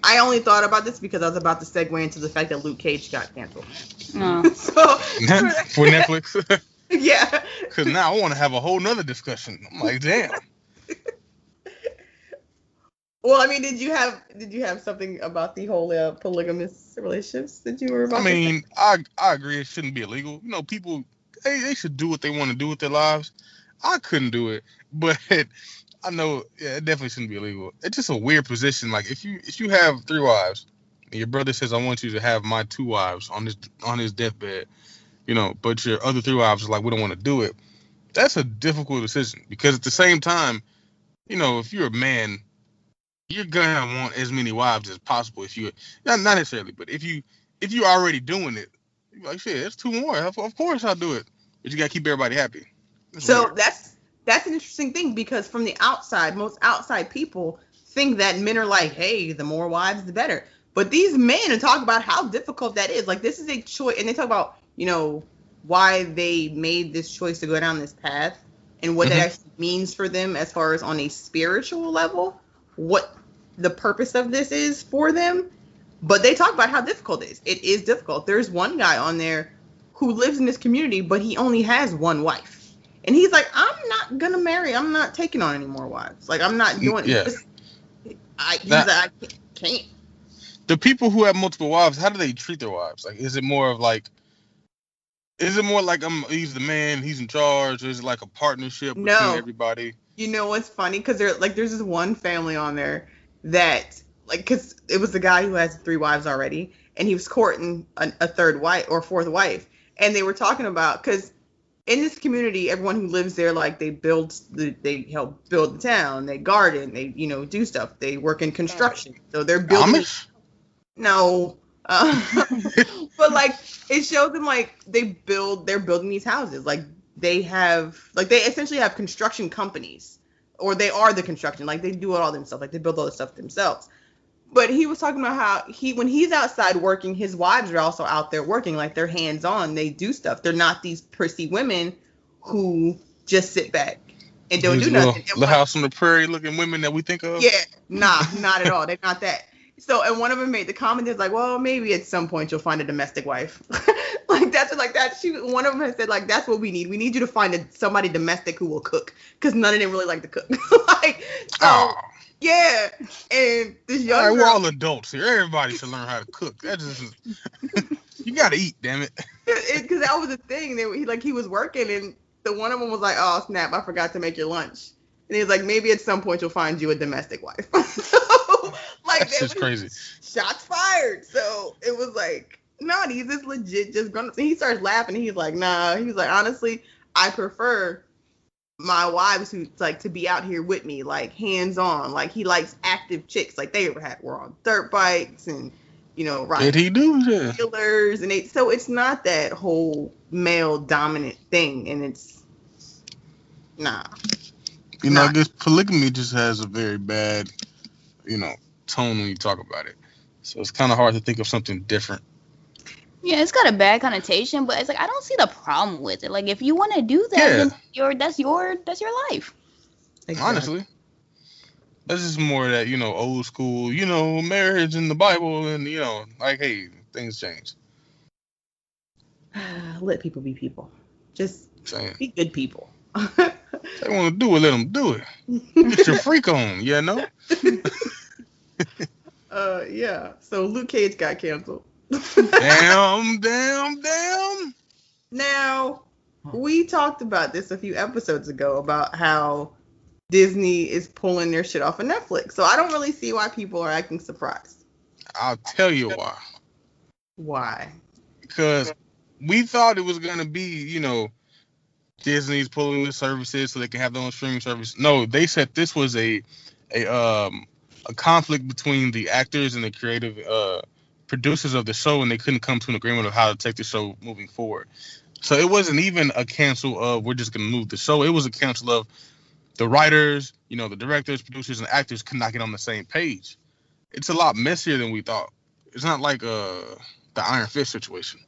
I only thought about this because I was about to segue into the fact that Luke Cage got canceled. So for Netflix. Yeah. Because now I want to have a whole nother discussion. I'm like, damn. Well, I mean, did you have something about the whole polygamous relationships that you were about? I mean, I agree. It shouldn't be illegal. People they should do what they want to do with their lives. I couldn't do it, but I know, it definitely shouldn't be illegal. It's just a weird position. Like if you have 3 wives, and your brother says, "I want you to have my 2 wives on his deathbed," but your other 3 wives are like, "We don't want to do it." That's a difficult decision because at the same time, if you're a man, you're gonna want as many wives as possible. If you not necessarily, but if you already doing it, you're like, shit, it's 2 more. Of course I'll do it. But you gotta keep everybody happy. So that's an interesting thing because from the outside, most outside people think that men are like, hey, the more wives, the better. But these men talk about how difficult that is. Like, this is a choice, and they talk about, why they made this choice to go down this path and what that actually means for them as far as on a spiritual level, what the purpose of this is for them. But they talk about how difficult it is. It is difficult. There's one guy on there who lives in this community, but he only has 1 wife. And he's like, I'm not going to marry. I'm not taking on any more wives. Like, I'm not doing it. I can't. The people who have multiple wives, how do they treat their wives? Like, is it more like he's the man, he's in charge, or is it like a partnership between everybody? You know what's funny? Because there's this one family on there that, because it was the guy who has 3 wives already, and he was courting a 3rd wife or 4th wife. And they were talking about, because in this community, everyone who lives there, like, they help build the town, they garden, they, do stuff. They work in construction. So they're building. Amish? No. But, like, it shows them, like, they're building these houses. Like, they essentially have construction companies, or they are the construction. Like, they do it all themselves. Like, they build all the stuff themselves. But he was talking about how when he's outside working, his wives are also out there working. Like, they're hands-on. They do stuff. They're not these prissy women who just sit back and don't do nothing. The house on the prairie looking women that we think of? Yeah, not at all. They're not that. So, and one of them made the comment, is like, well, maybe at some point you'll find a domestic wife. One of them had said, like, that's what we need. We need you to find somebody domestic who will cook, because none of them really like to cook. Yeah, and this young girl, we're all adults here. Everybody should learn how to cook. That just you gotta eat, damn it. Because that was the thing. He was working, and the one of them was like, "Oh snap, I forgot to make your lunch." And he was like, "Maybe at some point you'll find you a domestic wife." So, like, that's just crazy. Shots fired. So it was like, no, he's just legit just grown up. And he starts laughing. And he's like, nah. He was like, honestly, I prefer my wives who like to be out here with me, like hands on. Like, he likes active chicks. Like, they were on dirt bikes and, riding. Did he do that? Killers, and so it's not that whole male dominant thing, and it's nah. I guess polygamy just has a very bad, tone when you talk about it. So it's kind of hard to think of something different. Yeah, it's got a bad connotation, but it's like, I don't see the problem with it. Like, if you want to do that, then that's your life. Exactly. Honestly, that's just more that old school, marriage in the Bible, and like, hey, things change. Let people be people. Just be good people. They want to do it, let them do it. Get your freak on, Yeah. So Luke Cage got canceled. Damn. Now, we talked about this a few episodes ago about how Disney is pulling their shit off of Netflix. So I don't really see why people are acting surprised. I'll tell you why. Why? Because we thought it was going to be, Disney's pulling the services so they can have their own streaming service. No, they said this was a conflict between the actors and the creative producers of the show, and they couldn't come to an agreement of how to take the show moving forward. So it wasn't even a cancel of we're just going to move the show. It was a cancel of the writers, the directors, producers, and actors could not get on the same page. it's a lot messier than we thought. It's not like the Iron Fist situation.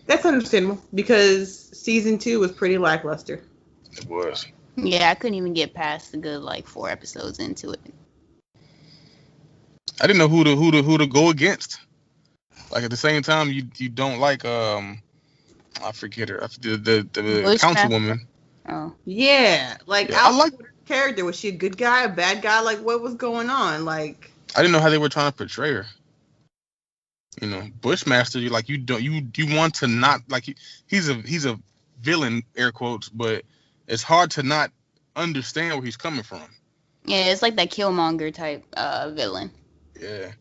That's understandable because season 2 was pretty lackluster. It was. Yeah, I couldn't even get past the good 4 episodes into it. I didn't know who to go against. Like at the same time, you don't like I forget her, the councilwoman. Oh yeah, like I like her character. Was she a good guy, a bad guy? Like what was going on? Like I didn't know how they were trying to portray her. Bushmaster. You want to not like he's a villain, air quotes, but it's hard to not understand where he's coming from. Yeah, it's like that Killmonger type villain. Yeah.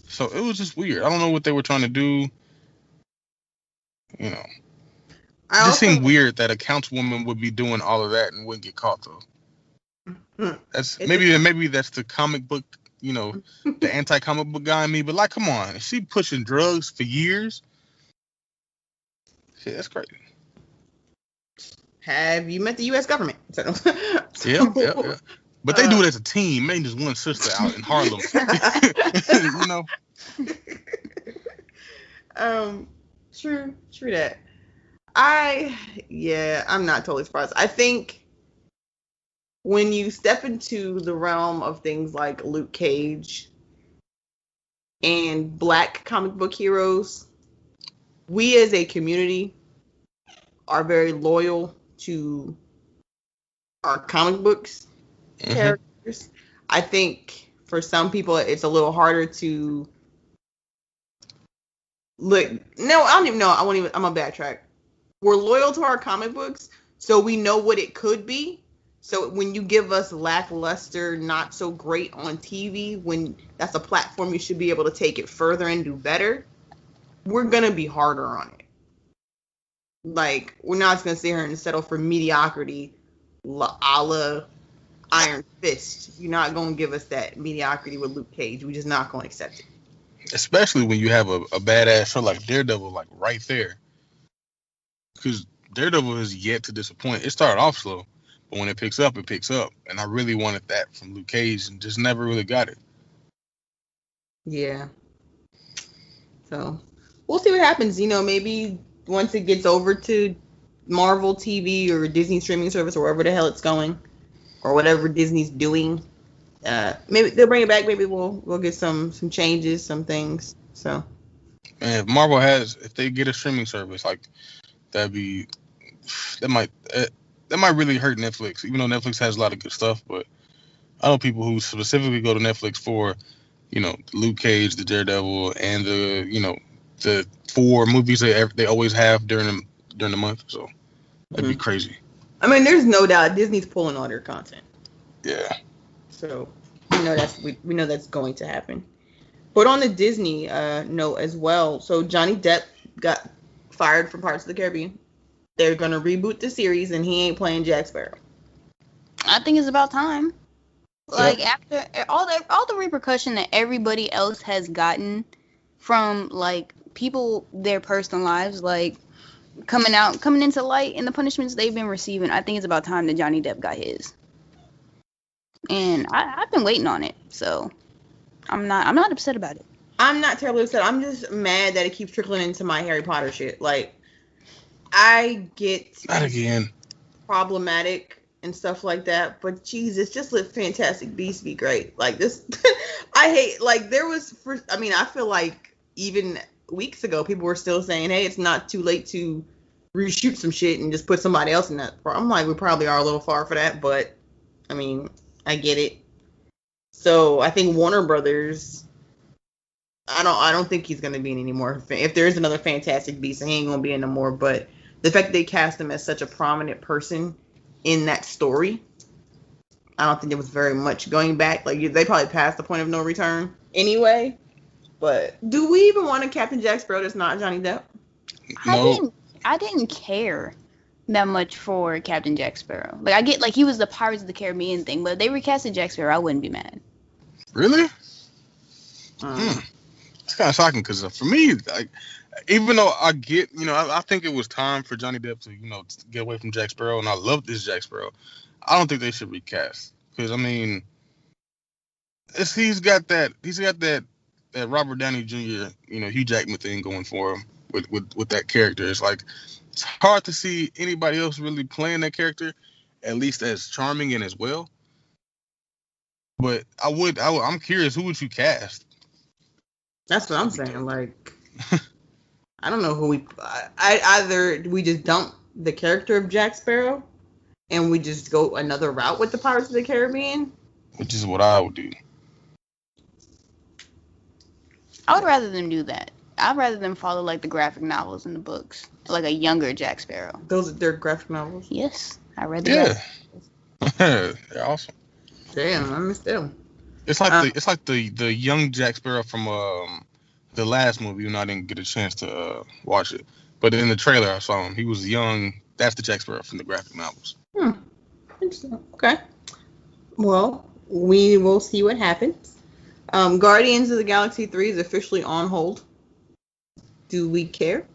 So it was just weird. I don't know what they were trying to do. It just seemed weird that a councilwoman would be doing all of that and wouldn't get caught though. That's maybe that's the comic book, the anti-comic book guy in me. But come on, is she pushing drugs for years? Shit, that's crazy. Have you met the U.S. government? Yeah. But they do it as a team. Maybe just one sister out in Harlem. True that. I'm not totally surprised. I think when you step into the realm of things like Luke Cage and Black comic book heroes, we as a community are very loyal to our comic books characters. I think for some people it's a little harder to look. No, I don't even know. I'm gonna backtrack. We're loyal to our comic books, so we know what it could be. So when you give us lackluster, not so great on TV, when that's a platform you should be able to take it further and do better, we're gonna be harder on it. Like, we're not just gonna sit here and settle for mediocrity, a la Iron Fist. You're not gonna give us that mediocrity with Luke Cage. We're just not gonna accept it. Especially when you have a badass show like Daredevil, right there. Because Daredevil has yet to disappoint. It started off slow, but when it picks up, it picks up. And I really wanted that from Luke Cage and just never really got it. Yeah. So, we'll see what happens. Maybe once it gets over to Marvel TV or Disney streaming service or wherever the hell it's going, or whatever Disney's doing, maybe they'll bring it back. Maybe we'll get some changes, some things. So, man, if they get a streaming service, that might really hurt Netflix. Even though Netflix has a lot of good stuff, but I know people who specifically go to Netflix for, Luke Cage, the Daredevil, and the 4 movies they always have during the month. So that'd be crazy. I mean, there's no doubt Disney's pulling all their content. Yeah. So we know that's going to happen. But on the Disney note as well, so Johnny Depp got fired from Pirates of the Caribbean. They're gonna reboot the series, and he ain't playing Jack Sparrow. I think it's about time. After all the repercussion that everybody else has gotten from people, their personal lives, coming into light, and the punishments they've been receiving, I think it's about time that Johnny Depp got his. And I've been waiting on it, so I'm not upset about it. I'm not terribly upset. I'm just mad that it keeps trickling into my Harry Potter shit. I get not again problematic and stuff like that, but Jesus, just let Fantastic Beasts be great. This, I hate. I feel like even weeks ago, people were still saying, "Hey, it's not too late to reshoot some shit and just put somebody else in that." I'm like, we probably are a little far for that, but I get it. So I think Warner Brothers. I don't think he's gonna be in anymore. If there is another Fantastic Beast, he ain't gonna be in no more. But the fact that they cast him as such a prominent person in that story, I don't think there was very much going back. They probably passed the point of no return anyway. But do we even want a Captain Jack Sparrow that's not Johnny Depp? No. I didn't care that much for Captain Jack Sparrow. I get he was the Pirates of the Caribbean thing, but if they recasted Jack Sparrow, I wouldn't be mad. Really? It's kind of shocking because for me, even though I get, I think it was time for Johnny Depp to, get away from Jack Sparrow, and I love this Jack Sparrow. I don't think they should recast because he's got that Robert Downey Jr. Hugh Jackman thing going for him with that character. It's like it's hard to see anybody else really playing that character, at least as charming and as well. But I'm curious, who would you cast? That's what I'm saying. Like, I don't know who either we just dump the character of Jack Sparrow and we just go another route with the Pirates of the Caribbean. Which is what I would do. I would rather them do that. I'd rather them follow like the graphic novels and the books, like a younger Jack Sparrow. Those are their graphic novels. Yes, I read them. Yeah, they're awesome. Damn, I missed them. It's like the young Jack Sparrow from the last movie, and I didn't get a chance to watch it. But in the trailer, I saw him. He was young. That's the Jack Sparrow from the graphic novels. Interesting. Okay. Well, we will see what happens. Guardians of the Galaxy 3 is officially on hold. Do we care?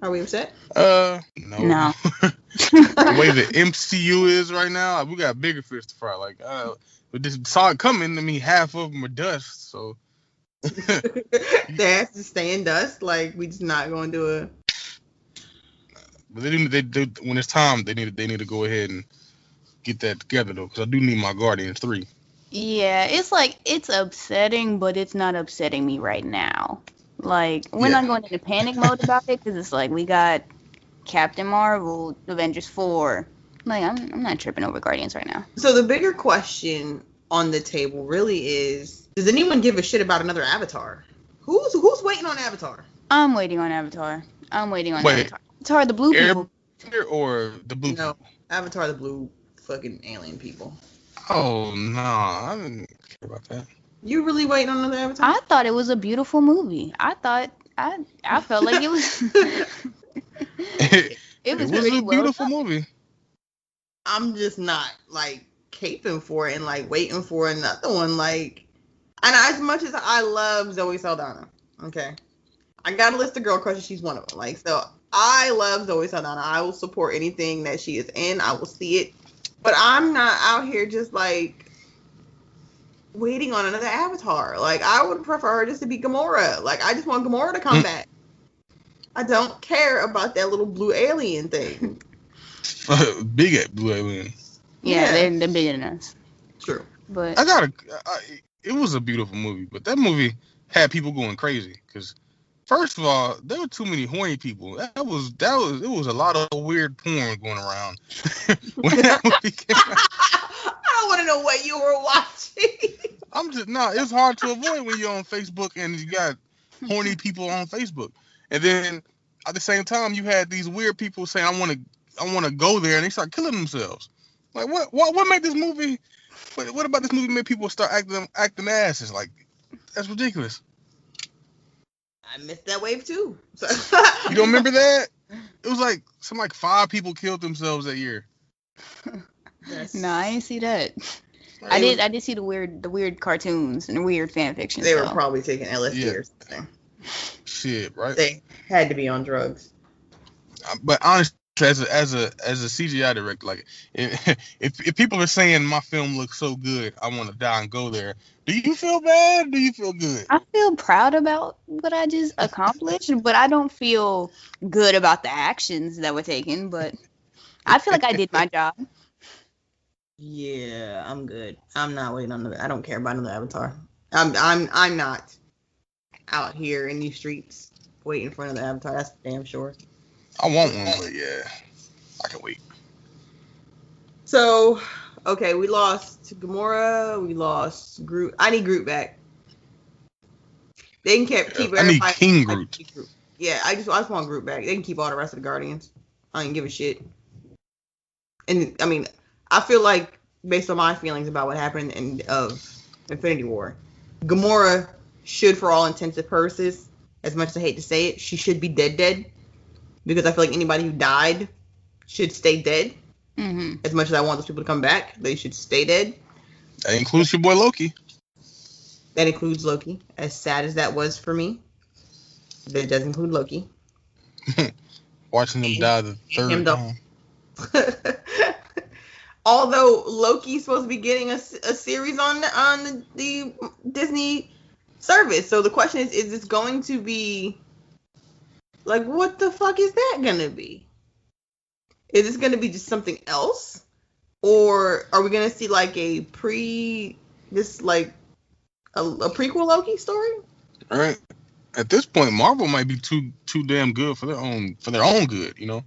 Are we upset? No. The way the MCU is right now, we got bigger fish to fry. Like, we just saw it coming. I mean, half of them are dust, so. They have to stay in dust. Like, we just not going to do a. But they when it's time, they need to go ahead and get that together though, because I do need my Guardians 3. Yeah, it's like it's upsetting, but it's not upsetting me right now. Like, we're not going into panic mode about it because it's like we got Captain Marvel, Avengers 4. Like, I'm not tripping over Guardians right now. So the bigger question on the table really is: does anyone give a shit about another Avatar? Who's waiting on Avatar? I'm waiting on Avatar. Avatar, the blue people. Or the blue No, people? Avatar, the blue fucking alien people. Oh no, I didn't care about that. You really waiting on another Avatar? I thought it was a beautiful movie. I felt like it was. it was a beautiful movie. I'm just not like caping for it and like waiting for another one. Like, and as much as I love Zoe Saldana, okay, I got a list of girl crushes. She's one of them. Like, so I love Zoe Saldana. I will support anything that she is in. I will see it, but I'm not out here just like waiting on another Avatar. Like, I would prefer her just to be Gamora. Like, I just want Gamora to come back. I don't care about that little blue alien thing. Big blue alien. Yeah, they're bigger than us. True. But it was a beautiful movie, but that movie had people going crazy because first of all, there were too many horny people. It was a lot of weird porn going around when that movie came out. I don't want to know what you were watching. It's hard to avoid when you're on Facebook and you got horny people on Facebook. And then at the same time, you had these weird people saying, I want to go there, and they start killing themselves. Like, what made this movie? What about this movie made people start acting asses? Like, that's ridiculous. I missed that wave too. You don't remember that? It was like 5 people killed themselves that year. No, I didn't see that. I did see the weird cartoons and weird fan fiction. They were probably taking LSD or something. Shit, right? They had to be on drugs. But honestly, as a CGI director, like if people are saying my film looks so good, I want to die and go there. Do you feel bad? Do you feel good? I feel proud about what I just accomplished, but I don't feel good about the actions that were taken. But I feel like I did my job. Yeah, I'm good. I'm not waiting on I don't care about another Avatar. I'm not out here in these streets waiting for another Avatar. That's damn sure. I want one, but yeah, I can wait. So, okay, we lost Gamora. We lost Groot. I need Groot back. They can keep everybody. I need King Groot. Yeah, I just want Groot back. They can keep all the rest of the Guardians. I don't give a shit. And I mean, I feel like based on my feelings about what happened in Infinity War, Gamora should, for all intents and purposes, as much as I hate to say it, she should be dead. Because I feel like anybody who died should stay dead. Mm-hmm. As much as I want those people to come back, they should stay dead. That includes your boy Loki. That includes Loki. As sad as that was for me, that does include Loki. Watching him die the third time. although Loki's supposed to be getting a series on the Disney service. So the question is this going to be like, what the fuck is that gonna be? Is this gonna be just something else, or are we gonna see like a prequel Loki story? All right. At this point, Marvel might be too damn good for their own good. You know.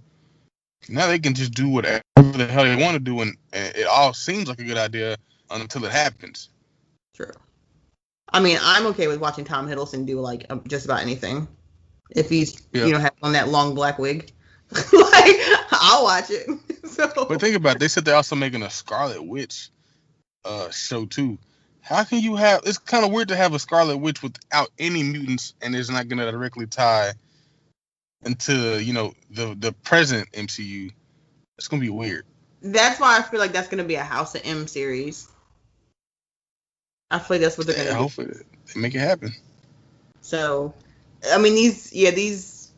Now they can just do whatever the hell they want to do, and it all seems like a good idea until it happens. True. I mean, I'm okay with watching Tom Hiddleston do like just about anything. If he's has on that long black wig, like I'll watch it. So, but think about it, they said they're also making a Scarlet Witch show too. How can you have? It's kind of weird to have a Scarlet Witch without any mutants, and it's not going to directly tie into the present MCU. It's going to be weird. That's why I feel like that's going to be a House of M series. I feel like that's what they're going to do. Hopefully they make it happen. So, I mean, these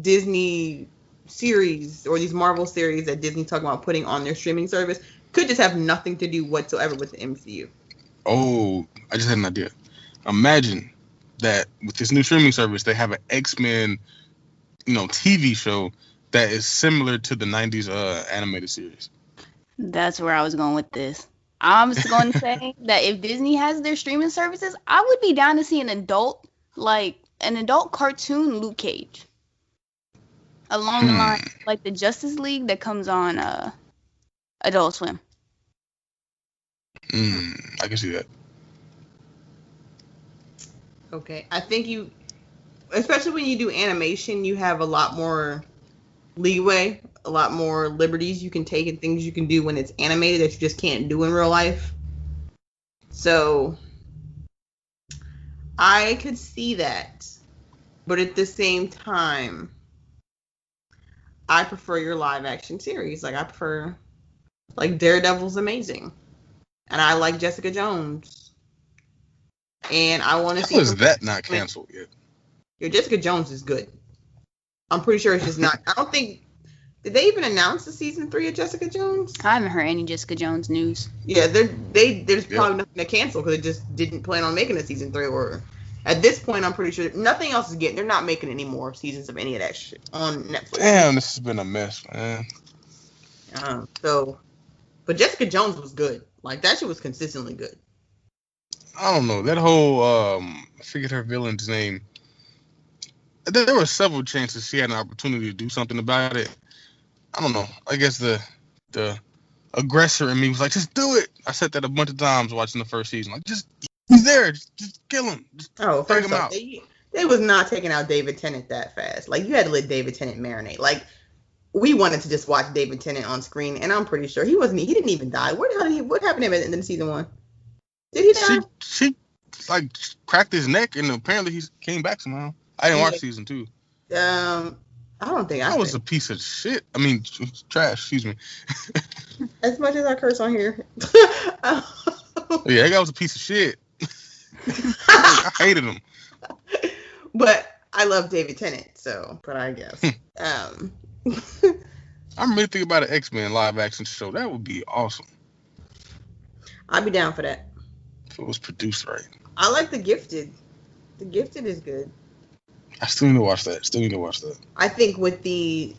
Disney series or these Marvel series that Disney's talking about putting on their streaming service could just have nothing to do whatsoever with the MCU. Oh, I just had an idea. Imagine that with this new streaming service, they have an X-Men, TV show that is similar to the 90s animated series. That's where I was going with this. I was going to say that if Disney has their streaming services, I would be down to see an adult cartoon Luke Cage. Along the line, like the Justice League that comes on Adult Swim. I can see that. Okay. I think especially when you do animation, you have a lot more leeway, a lot more liberties you can take and things you can do when it's animated that you just can't do in real life. So I could see that. But at the same time, I prefer your live action series. Like I prefer Daredevil's amazing. And I like Jessica Jones. And I want to see. How is that not canceled yet? Your Jessica Jones is good. I'm pretty sure it's just not. I don't think. Did they even announce the season 3 of Jessica Jones? I haven't heard any Jessica Jones news. Yeah, there's probably nothing to cancel because they just didn't plan on making a season 3. Or at this point, I'm pretty sure nothing else is getting. They're not making any more seasons of any of that shit on Netflix. Damn, this has been a mess, man. But Jessica Jones was good. Like that shit was consistently good. I don't know that whole I forget her villain's name. There were several chances she had an opportunity to do something about it. I don't know. I guess the aggressor in me was like, just do it. I said that a bunch of times watching the first season. Like, he's there. Just kill him. Just take him out. They was not taking out David Tennant that fast. Like, you had to let David Tennant marinate. Like, we wanted to just watch David Tennant on screen, and I'm pretty sure he didn't even die. What happened to him at the end of season 1? Did he die? She cracked his neck, and apparently he came back somehow. I didn't watch season 2. I don't think that was a piece of shit. I mean, trash. Excuse me. As much as I curse on here. Yeah, that guy was a piece of shit. I hated him. But I love David Tennant, but I guess. I'm really thinking about an X-Men live action show. That would be awesome. I'd be down for that. If it was produced right. I like The Gifted. The Gifted is good. I still need to watch that. I think with the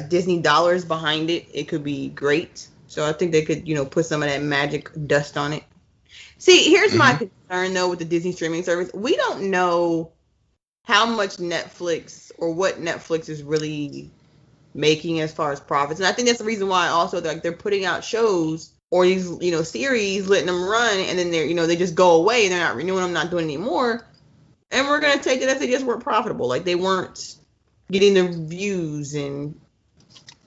Disney dollars behind it, it could be great. So I think they could, put some of that magic dust on it. See, here's my concern, though, with the Disney streaming service. We don't know how much Netflix or what Netflix is really making as far as profits. And I think that's the reason why also they're putting out shows or these, series, letting them run, and then they just go away and they're not renewing them, not doing anymore. And we're going to take it as they just weren't profitable. Like, they weren't getting the views and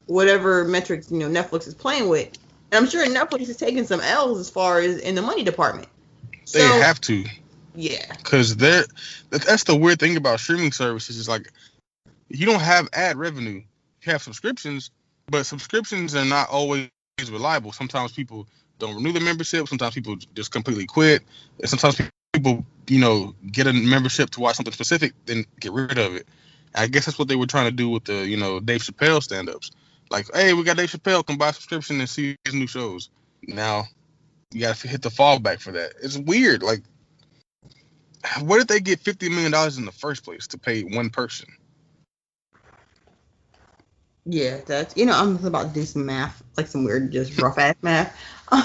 whatever metrics, Netflix is playing with. And I'm sure Netflix is taking some L's as far as in the money department. They have to. Yeah. Because that's the weird thing about streaming services is, like, you don't have ad revenue. You have subscriptions, but subscriptions are not always reliable. Sometimes people don't renew their membership. Sometimes people just completely quit. And sometimes people, get a membership to watch something specific, then get rid of it. I guess that's what they were trying to do with the, Dave Chappelle stand-ups. Like, hey, we got Dave Chappelle, come buy a subscription and see his new shows. Now you got to hit the fallback for that. It's weird. Like, where did they get $50 million in the first place to pay one person? Yeah, that's I'm about to do some math, like some weird, just rough ass math,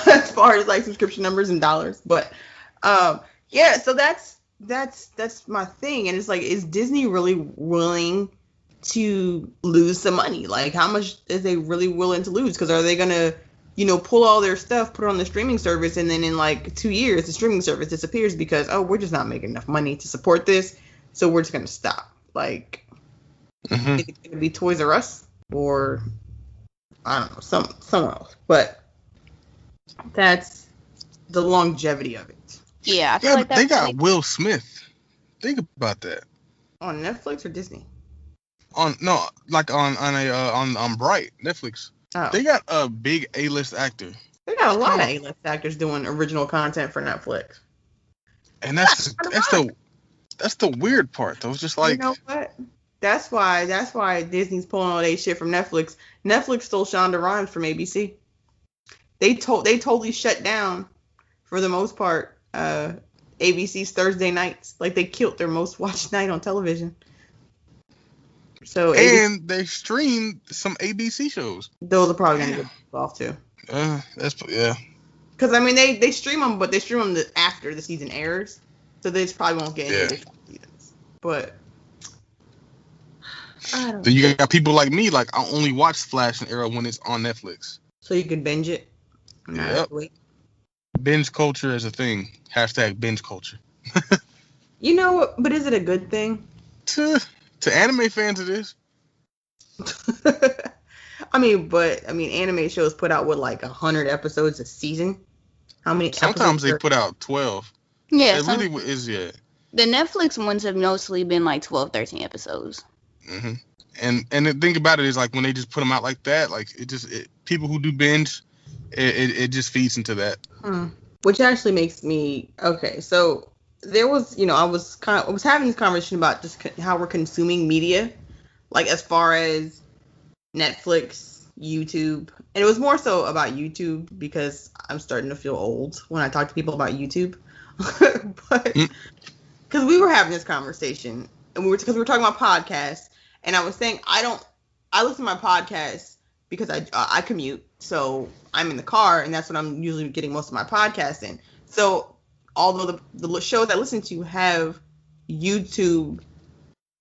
as far as like subscription numbers and dollars. But yeah, so that's my thing, and it's like, is Disney really willing to lose some money? Like, how much is they really willing to lose? Because are they gonna pull all their stuff, put it on the streaming service, and then in like 2 years the streaming service disappears because we're just not making enough money to support this, so we're just gonna stop. Like, is it gonna be Toys R Us? Or I don't know, someone else. But that's the longevity of it. Yeah, I feel like they got Will Smith. Think about that. On Netflix or Disney? On Bright Netflix. Oh. They got a big A-list actor. They got a lot of A-list actors doing original content for Netflix. And that's the weird part though. It's just like, you know what? That's why Disney's pulling all their shit from Netflix. Netflix stole Shonda Rhimes from ABC. They totally shut down, for the most part, ABC's Thursday nights. Like, they killed their most watched night on television. So they streamed some ABC shows. Those are probably gonna get off too. Yeah. Because I mean, they stream them, but they stream them after the season airs, so they just probably won't get any additional seasons. But I don't. Then you got people like me, like, I only watch Flash and Arrow when it's on Netflix. So you can binge it. Yep. Binge culture is a thing. # binge culture. You know what? But is it a good thing? To anime fans, it is. I mean, anime shows put out like 100 episodes a season. How many? Sometimes they put out 12. Yeah, it really is. Yeah. The Netflix ones have mostly been like 12, 13 episodes. Mm-hmm. And the thing about it is, like, when they just put them out like that, like, people who do binge, it just feeds into that. Which actually makes me okay. So there was, I was having this conversation about just how we're consuming media, like as far as Netflix, YouTube, and it was more so about YouTube because I'm starting to feel old when I talk to people about YouTube, but because we were having this conversation and we were talking about podcasts. And I was saying, I listen to my podcasts because I commute, so I'm in the car, and that's when I'm usually getting most of my podcasts in. So although the shows I listen to have YouTube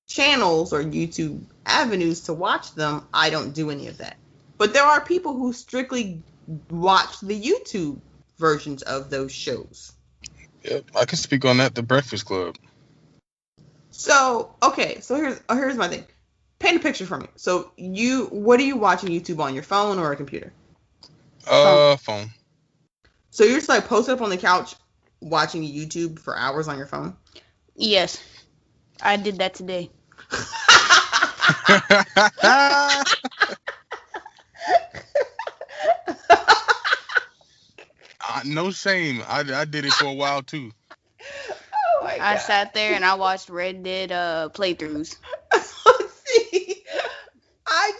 channels or YouTube avenues to watch them, I don't do any of that. But there are people who strictly watch the YouTube versions of those shows. Yep, I can speak on that. The Breakfast Club. So okay, so here's my thing. Paint a picture for me. So what are you watching YouTube on, your phone or a computer? Phone. So you're just like posted up on the couch watching YouTube for hours on your phone? Yes. I did that today. No shame. I did it for a while too. Oh my God. I sat there and I watched Red Dead playthroughs. See, I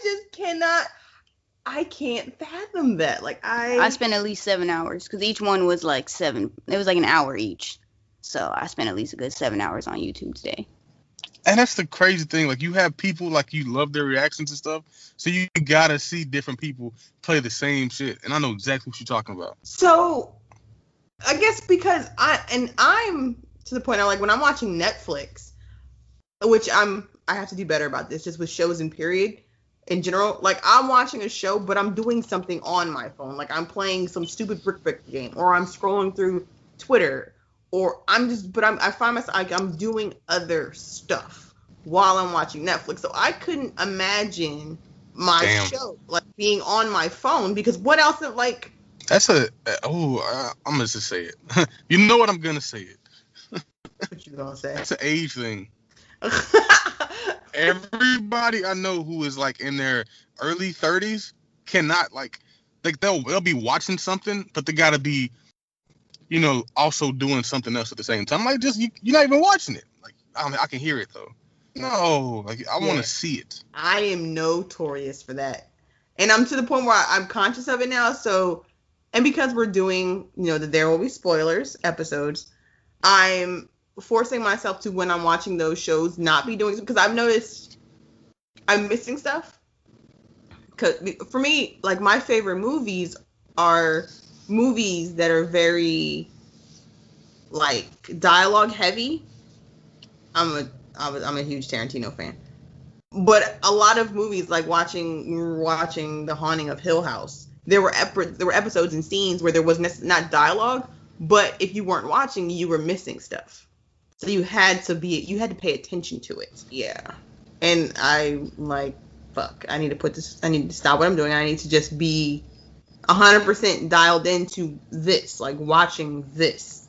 can't fathom that. Like, I spent at least 7 hours because each one was like 7. It was like an hour each. So I spent at least a good 7 hours on YouTube today. And that's the crazy thing. Like, you have people, like, you love their reactions and stuff. So you gotta see different people play the same shit. And I know exactly what you're talking about. So I guess because I'm to the point, like, when I'm watching Netflix, which I have to do better about this, just with shows and period in general. Like, I'm watching a show, but I'm doing something on my phone. Like, I'm playing some stupid brick game, or I'm scrolling through Twitter, or I find myself, like, I'm doing other stuff while I'm watching Netflix. So I couldn't imagine my show, like, being on my phone, because what else, like... I'm gonna just say it. You know what, I'm gonna say it. What you gonna say? It's an age thing. Everybody I know who is, like, in their early 30s cannot, like they'll be watching something, but they gotta be, also doing something else at the same time. Like, just you're not even watching it. Like, I can hear it though. No, like, I want to see it. I am notorious for that, and I'm to the point where I'm conscious of it now. So and because we're doing, the There Will Be Spoilers episodes, I'm forcing myself to, when I'm watching those shows, not be doing, because I've noticed I'm missing stuff. Because for me, like, my favorite movies are movies that are very, like, dialogue heavy. I'm a huge Tarantino fan. But a lot of movies, like watching The Haunting of Hill House, there were episodes and scenes where there was not dialogue, but if you weren't watching, you were missing stuff. So you had to pay attention to it. Yeah. And I'm like, fuck, I need to stop what I'm doing. I need to just be 100% dialed into this, like watching this.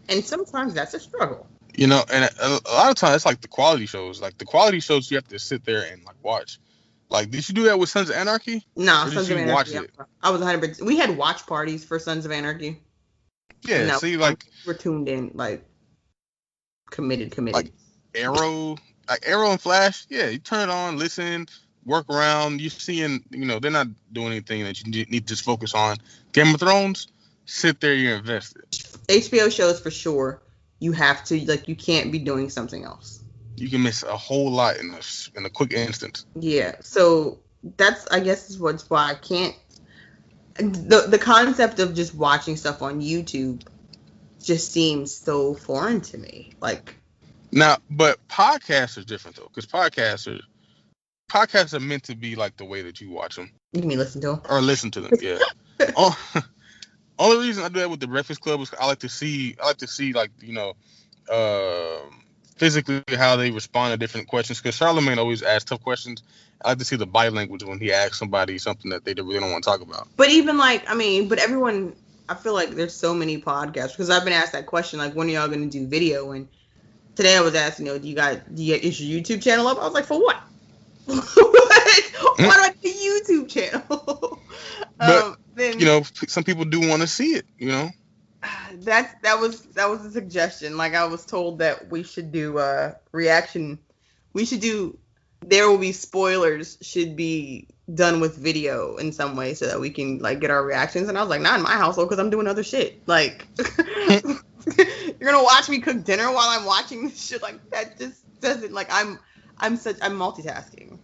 And sometimes that's a struggle. And a lot of times it's like the quality shows. Like the quality shows, you have to sit there and like watch. Like, did you do that with Sons of Anarchy? No, Sons of Anarchy. I was 100%. We had watch parties for Sons of Anarchy. Yeah, no, see, like we're tuned in, like committed. Like Arrow and Flash. Yeah, you turn it on, listen, work around. You're seeing, they're not doing anything that you need to just focus on. Game of Thrones, sit there, you're invested. HBO shows for sure. You have to, like, you can't be doing something else. You can miss a whole lot in a quick instant. Yeah, so that's, I guess, is why I can't. The concept of just watching stuff on YouTube just seems so foreign to me. Like, now, but podcasts are different though, because podcasts are meant to be like the way that you watch them. You mean listen to them? Or listen to them, yeah. Only reason I do that with the Breakfast Club is I like to see like, physically how they respond to different questions. Because Charlamagne always asks tough questions. I like to see the body language when he asks somebody something that they really don't want to talk about. But even like, but everyone, I feel like there's so many podcasts, because I've been asked that question, like, when are y'all going to do video? And today I was asked, is your YouTube channel up? I was like, for what? Why do I need a YouTube channel? But then, some people do want to see it. That was a suggestion. Like, I was told that we should do reaction. We should do There Will Be Spoilers should be done with video in some way so that we can, like, get our reactions. And I was like, not in my household, because I'm doing other shit. Like, you're gonna watch me cook dinner while I'm watching this shit? Like, that just doesn't, like, I'm multitasking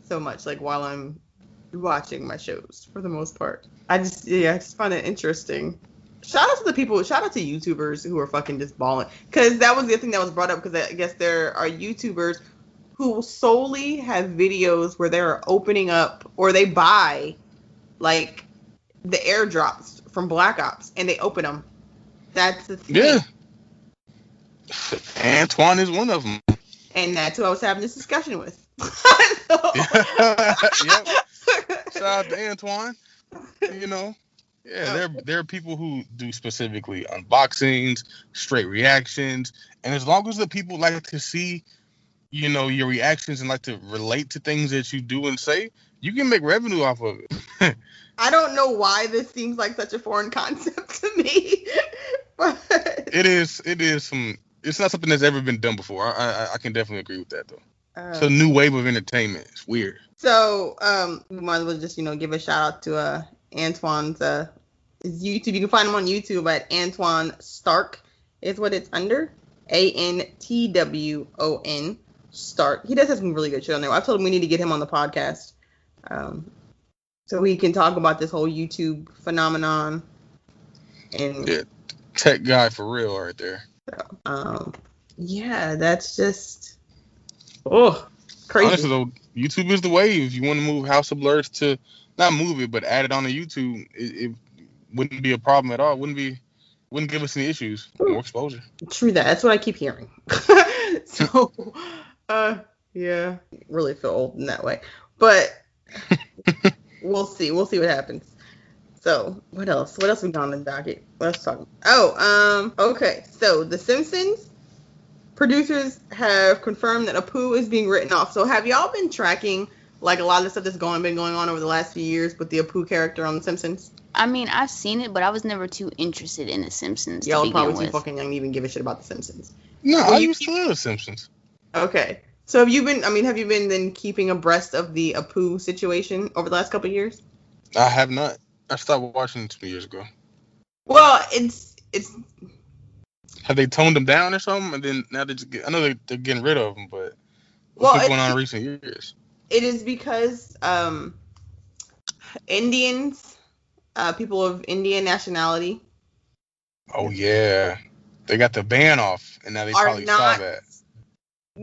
so much, like, while I'm watching my shows for the most part. I just find it interesting. Shout out to YouTubers who are fucking just balling, because that was the thing that was brought up, because I guess there are YouTubers who solely have videos where they're opening up, or they buy, like, the airdrops from Black Ops and they open them. That's the thing. Yeah. Antoine is one of them. And that's who I was having this discussion with. Yep. Shout out to Antoine. Yeah, there are people who do specifically unboxings, straight reactions, and as long as the people like to see, your reactions and like to relate to things that you do and say, you can make revenue off of it. I don't know why this seems like such a foreign concept to me, but it is. It's not something that's ever been done before. I can definitely agree with that, though. It's a new wave of entertainment. It's weird. So, we might as well just, give a shout out to Antoine's his YouTube. You can find him on YouTube at Antoine Stark is what it's under. ANTWON Stark. He does have some really good shit on there. I told him we need to get him on the podcast, so we can talk about this whole YouTube phenomenon. And yeah, tech guy for real right there. So, yeah, that's just crazy. Honestly, though, YouTube is the wave. If you want to move House of Blurs to, not move it, but add it on to YouTube, it wouldn't be a problem at all. Wouldn't give us any issues. More exposure. True that. That's what I keep hearing. So, yeah, really feel old in that way. But we'll see. We'll see what happens. So, what else? What else we got on the docket? What else talking? Okay. So, The Simpsons producers have confirmed that Apu is being written off. So, have y'all been tracking, like, a lot of the stuff that's been going on over the last few years with the Apu character on The Simpsons? I mean, I've seen it, but I was never too interested in The Simpsons. Y'all probably too fucking young to even give a shit about The Simpsons. No, I used to love The Simpsons. Okay. So have you been then keeping abreast of the Apu situation over the last couple of years? I have not. I stopped watching 2 years ago. Well, it's Have they toned them down or something? And then now I know they're getting rid of them, but what's well, been going on in recent years? it is because Indians, people of Indian nationality, Oh yeah, they got the ban off, and now they are probably saw not, that.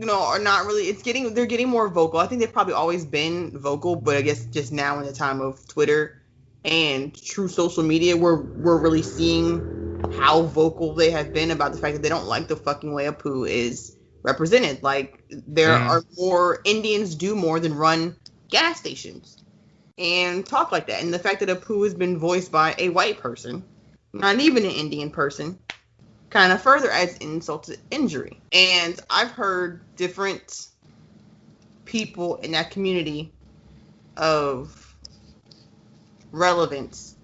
are not really. They're getting more vocal. I think they've probably always been vocal, but I guess just now in the time of Twitter and true social media, we're really seeing how vocal they have been about the fact that they don't like the fucking way Apu is represented. Like there are more Indians do more than run gas stations and talk like that, and the fact that Apu has been voiced by a white person, not even an Indian person, kind of further adds insult to injury. And I've heard different people in that community of relevance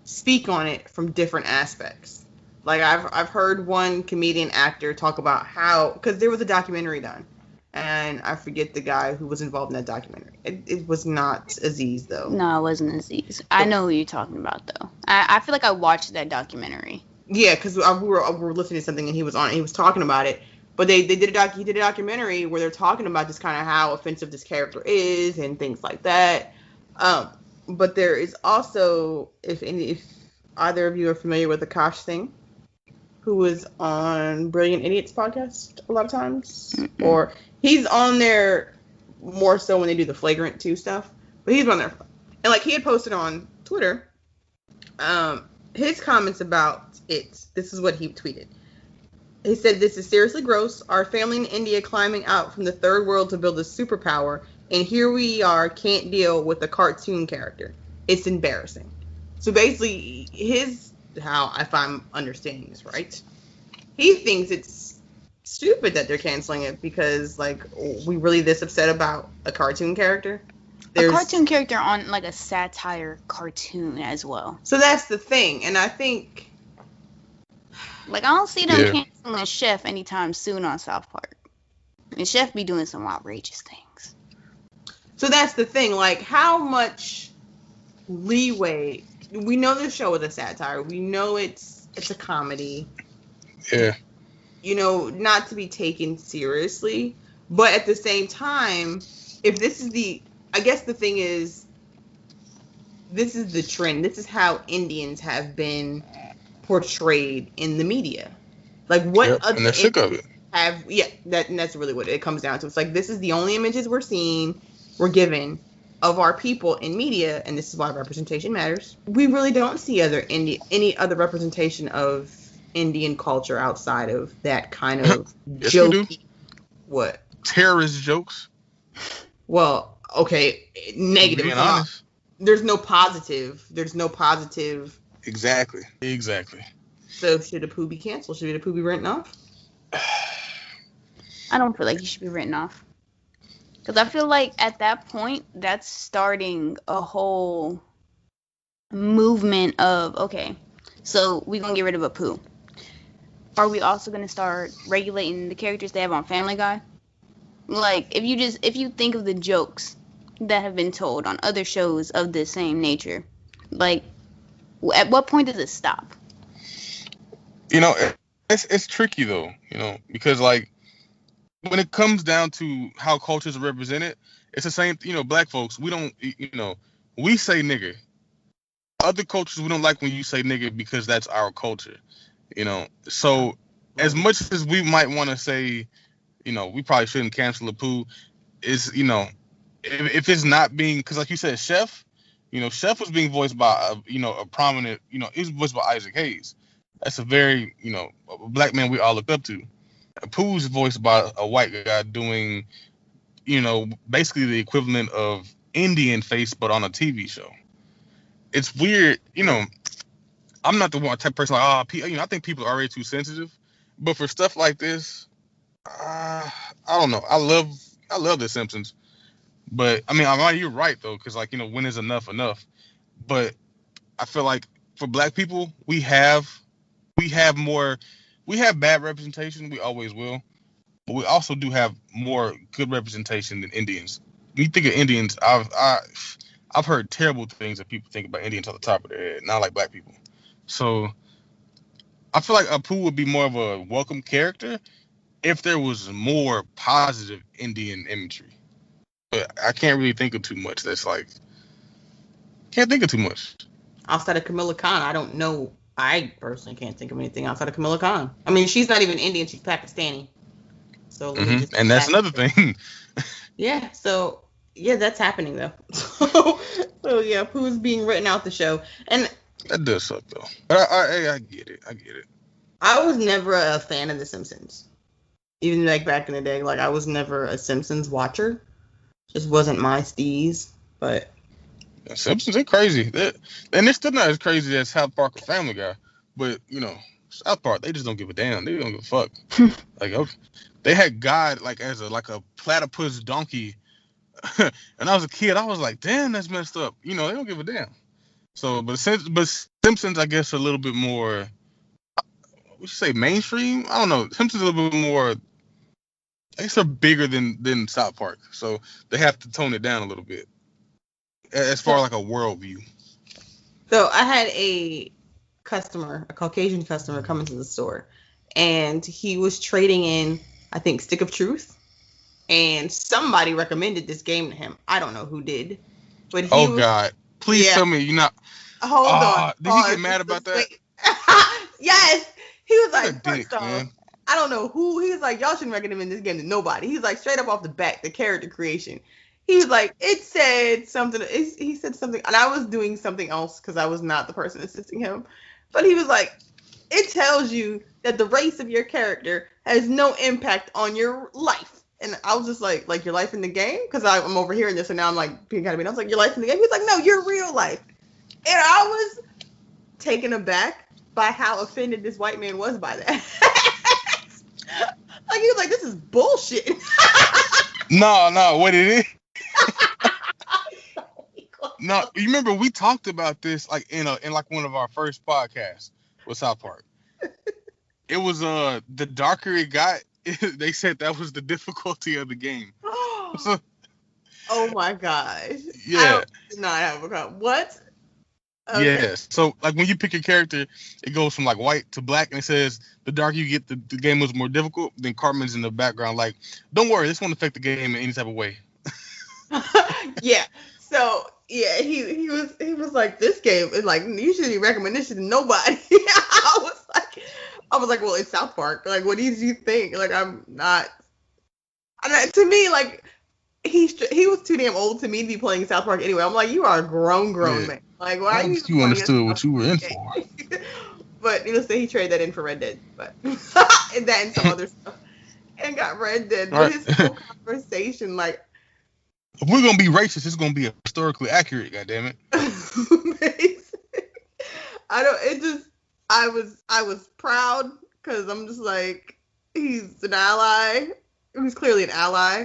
speak on it from different aspects. Like I've heard one comedian actor talk about how, because there was a documentary done, and I forget the guy who was involved in that documentary. It was not Aziz though. No, it wasn't Aziz. I know who you're talking about though. I feel like I watched that documentary. Yeah, because we were listening to something and he was on it. He was talking about it, but he did a documentary where they're talking about just kind of how offensive this character is and things like that. But there is also, if either of you are familiar with Akash Singh, who was on Brilliant Idiots podcast a lot of times, or he's on there more so when they do the Flagrant 2 stuff, but he's on there, and like he had posted on Twitter, his comments about it. This is what he tweeted. He said, "This is seriously gross. Our family in India climbing out from the third world to build a superpower, and here we are, can't deal with a cartoon character. It's embarrassing." So basically, if I'm understanding this right, he thinks it's stupid that they're canceling it because, like, we really this upset about a cartoon character? A cartoon character on, like, a satire cartoon as well. So that's the thing, and I think... Like, I don't see them canceling Chef anytime soon on South Park. And Chef be doing some outrageous things. So that's the thing, like, how much leeway... We know the show is a satire. We know it's a comedy. Yeah. You know, not to be taken seriously. But at the same time, if this is I guess the thing is, this is the trend. This is how Indians have been portrayed in the media. Like, what other... And they're sick of it. That's really what it comes down to. It's like, this is the only images we're given of our people in media, and this is why representation matters. We really don't see any other representation of Indian culture outside of that kind of yes, jokey. What? Terrorist jokes. Well, okay, negative. Being honest. There's no positive. Exactly. So should Apu be canceled? Should Apu be written off? I don't feel like he should be written off. Because I feel like at that point, that's starting a whole movement of, okay, so we're going to get rid of Apu. Are we also going to start regulating the characters they have on Family Guy? Like, if you think of the jokes that have been told on other shows of the same nature, like, at what point does it stop? You know, it's tricky, though, you know, because, like, when it comes down to how cultures are represented, it's the same, you know, black folks, we don't, you know, we say nigger. Other cultures, we don't like when you say nigger because that's our culture, you know. So as much as we might want to say, you know, we probably shouldn't cancel Apu, is, you know, if it's not being, because like you said, Chef, you know, Chef was being voiced by, a prominent, you know, he was voiced by Isaac Hayes. That's a very, you know, a black man we all look up to. Apu's voiced by a white guy doing, you know, basically the equivalent of Indian face, but on a TV show. It's weird, you know. I'm not the one type of person like, you know, I think people are already too sensitive. But for stuff like this, I don't know. I love The Simpsons. But I mean, you're right though, because like, you know, when is enough? But I feel like for black people, we have bad representation. We always will. But we also do have more good representation than Indians. When you think of Indians, I've heard terrible things that people think about Indians on the top of their head, not like black people. So I feel like Apu would be more of a welcome character if there was more positive Indian imagery. But I can't really think of too much. Can't think of too much. Outside of Camilla Khan, I don't know. I personally can't think of anything outside of Camilla Khan. I mean, she's not even Indian; she's Pakistani. So let me just. And that's another thing. Yeah. So yeah, that's happening though. So yeah, Pooh's being written out the show, and that does suck though. But I get it. I was never a fan of The Simpsons, even like back in the day. Like I was never a Simpsons watcher. Just wasn't my steez. But Simpsons, they're crazy. And they're still not as crazy as South Park or Family Guy. But, South Park, they just don't give a damn. They don't give a fuck. Like, okay. They had God, like, as a platypus donkey. And I was a kid, I was like, damn, that's messed up. They don't give a damn. So, but Simpsons, I guess, are a little bit more, what you say, mainstream? I don't know. Simpsons are a little bit more, I guess they're bigger than South Park. So, they have to tone it down a little bit. As far as like a worldview. So I had a Caucasian customer come into the store, and he was trading in, I think, Stick of Truth, and somebody recommended this game to him. I don't know who did, but he God! Please tell me you're not. Hold on. Did he get mad about that? Yes. He was like, dick, first off, man. I don't know who. He was like, y'all shouldn't recommend this game to nobody. He's like, straight up off the bat, the character creation. He was like, it said something. He said something, and I was doing something else because I was not the person assisting him. But he was like, it tells you that the race of your character has no impact on your life. And I was just like your life in the game? Because I'm overhearing this, and now I'm like being kind of mean. I was like, your life in the game? He was like, no, your real life. And I was taken aback by how offended this white man was by that. Like, he was like, this is bullshit. No, what it is? No, you remember we talked about this like in like one of our first podcasts with South Park. It was the darker it got, they said that was the difficulty of the game. So, oh my gosh! Yeah. I did not have a comment. What? Okay. Yeah. So like when you pick your character, it goes from like white to black, and it says the darker you get, the game was more difficult. Then Cartman's in the background like, don't worry, this won't affect the game in any type of way. Yeah. So yeah, he was like, this game is like, you shouldn't recommend this shit to nobody. I was like, well, it's South Park. Like, what did you think? Like, I'm not. To me, like, he was too damn old to me to be playing South Park anyway. I'm like, you are a grown man. Like, why are you understood what you were in for? But needless to say, he traded that in for Red Dead, but and that and some other stuff, and got Red Dead. But his whole conversation, like, if we're gonna be racist, it's gonna be historically accurate. God it! I was proud because I'm just like, he's an ally. He's clearly an ally.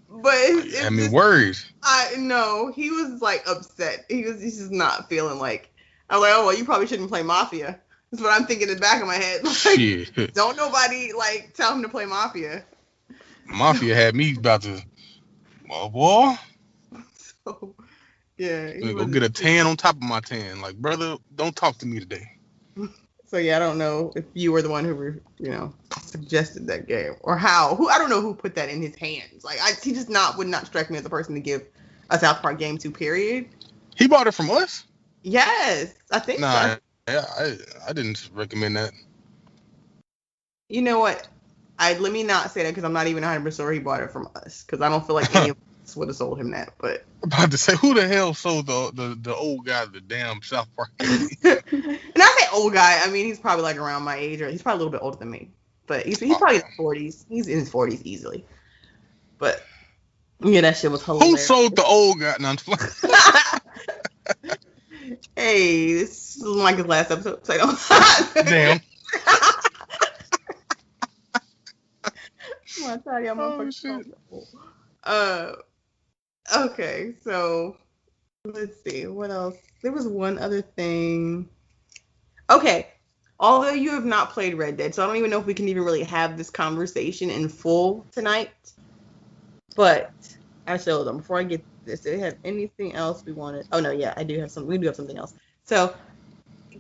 But words. I know he was like upset. He's just not feeling like. I'm like, oh well, you probably shouldn't play Mafia. That's what I'm thinking in the back of my head. Like, shit. Don't nobody like tell him to play Mafia. Mafia had me about to. Well, boy. So, yeah. Go get a tan on top of my tan. Like, brother, don't talk to me today. So yeah, I don't know if you were the one who suggested that game or how. I don't know who put that in his hands. Like, he just would not strike me as the person to give a South Park game to. Period. He bought it from us. Yes, I think. Nah, so. I didn't recommend that. You know what? Let me not say that because I'm not even 100% sure he bought it from us because I don't feel like any of us would have sold him that. But I'm about to say, who the hell sold the old guy the damn South Park game? And I say old guy, I mean he's probably like around my age, or he's probably a little bit older than me. But he's probably in his 40s. He's in his 40s easily. But yeah, that shit was hilarious. Who sold the old guy? No, I'm just Hey, this is like his last episode. So damn. I'm tell you, okay, so let's see what else. There was one other thing. Okay, although you have not played Red Dead, so I don't even know if we can even really have this conversation in full tonight. But actually, hold on, before I get this. Do we have anything else we wanted? Oh no, yeah, I do have some. We do have something else. So,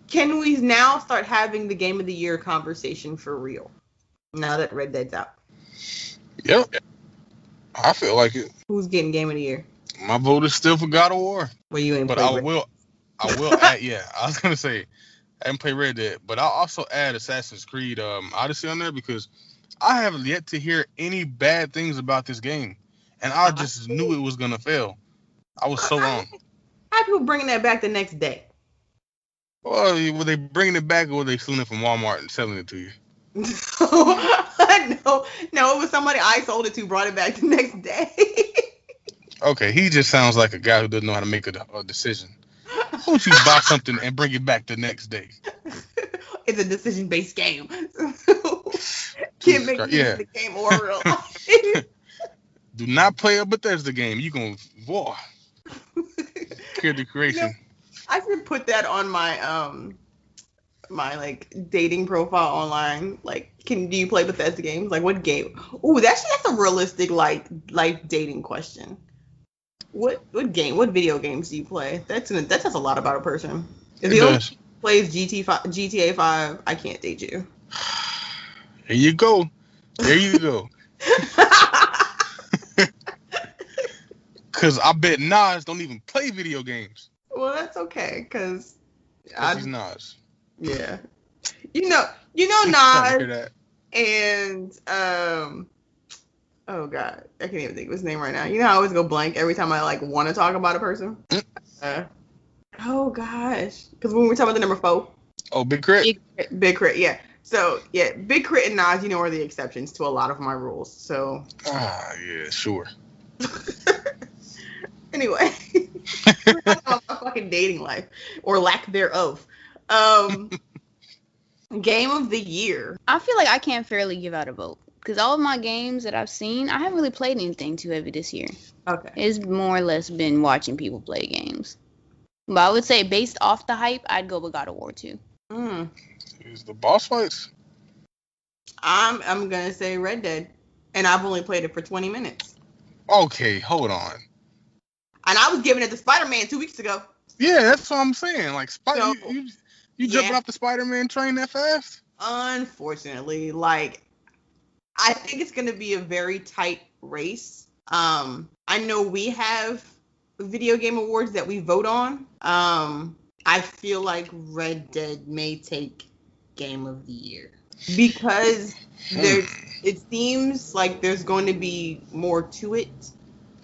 can we now start having the Game of the Year conversation for real? Now that Red Dead's out. Yep. I feel like it. Who's getting Game of the Year? My vote is still for God of War. Well, you ain't But played I Red will add, yeah, I was gonna say I haven't played Red Dead, but I'll also add Assassin's Creed Odyssey on there because I have yet to hear any bad things about this game. And I just knew it was gonna fail. I was so wrong. How people bringing that back the next day? Well, were they bringing it back or were they stealing it from Walmart and selling it to you? No, it was somebody I sold it to brought it back the next day. Okay, he just sounds like a guy who doesn't know how to make a decision. Why don't you buy something and bring it back the next day? It's a decision-based game. Can't make the game more real. Do not play a Bethesda game. You gonna character creation. I should put that on my my like dating profile online. Like, do you play Bethesda games? Like, what game? Ooh, that's a realistic life dating question. What video games do you play? That says a lot about a person. If you only plays GTA 5, I can't date you. There you go. Cause I bet Nas don't even play video games. Well, that's okay, cause he's Nas. Yeah, you know Nas and oh god, I can't even think of his name right now. You know how I always go blank every time I want to talk about a person. Oh gosh, because when we were talking about the number 4. Oh, Big Crit. Big Crit, yeah. So yeah, Big Crit and Nas, are the exceptions to a lot of my rules. So. Yeah, sure. Anyway, we're talking about my fucking dating life or lack thereof. Game of the Year. I feel like I can't fairly give out a vote because all of my games that I've seen, I haven't really played anything too heavy this year. Okay. It's more or less been watching people play games. But I would say based off the hype, I'd go with God of War 2. Is the boss fights? I'm gonna say Red Dead, and I've only played it for 20 minutes. Okay, hold on. And I was giving it to Spider-Man 2 weeks ago. Yeah, that's what I'm saying. Like, you jumping off the Spider-Man train that fast? Unfortunately, I think it's going to be a very tight race. I know we have video game awards that we vote on. I feel like Red Dead may take Game of the Year because it seems like there's going to be more to it.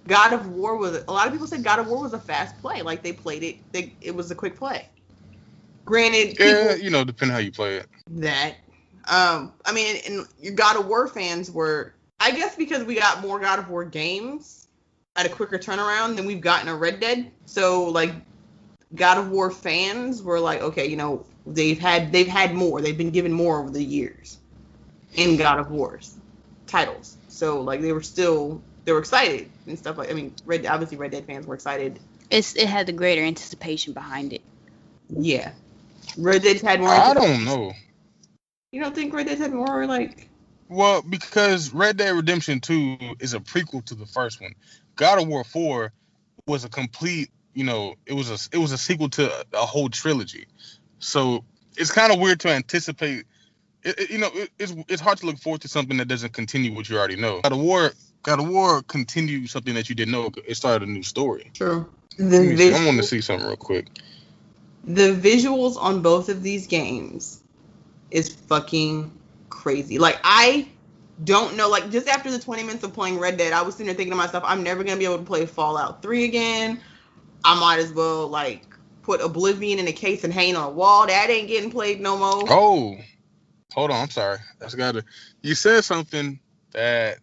God of War a lot of people said God of War was a fast play. Like, they played it, it was a quick play. Granted, depending how you play it. That, and your God of War fans were, I guess, because we got more God of War games at a quicker turnaround than we've gotten a Red Dead. So, God of War fans were like, okay, they've had more. They've been given more over the years in God of War's titles. So, they were excited and stuff Red Dead fans were excited. It had the greater anticipation behind it. Yeah. Red Dead had more. I don't know. You don't think Red Dead had more Well, because Red Dead Redemption 2 is a prequel to the first one. God of War 4 was a complete, it was a sequel to a whole trilogy. So it's kind of weird to anticipate. It's hard to look forward to something that doesn't continue what you already know. God of War continued something that you didn't know. It started a new story. True. I want to see something real quick. The visuals on both of these games is fucking crazy. I don't know. Just after the 20 minutes of playing Red Dead, I was sitting there thinking to myself, I'm never going to be able to play Fallout 3 again. I might as well, put Oblivion in a case and hang on a wall. That ain't getting played no more. Oh, hold on. I'm sorry. You said something that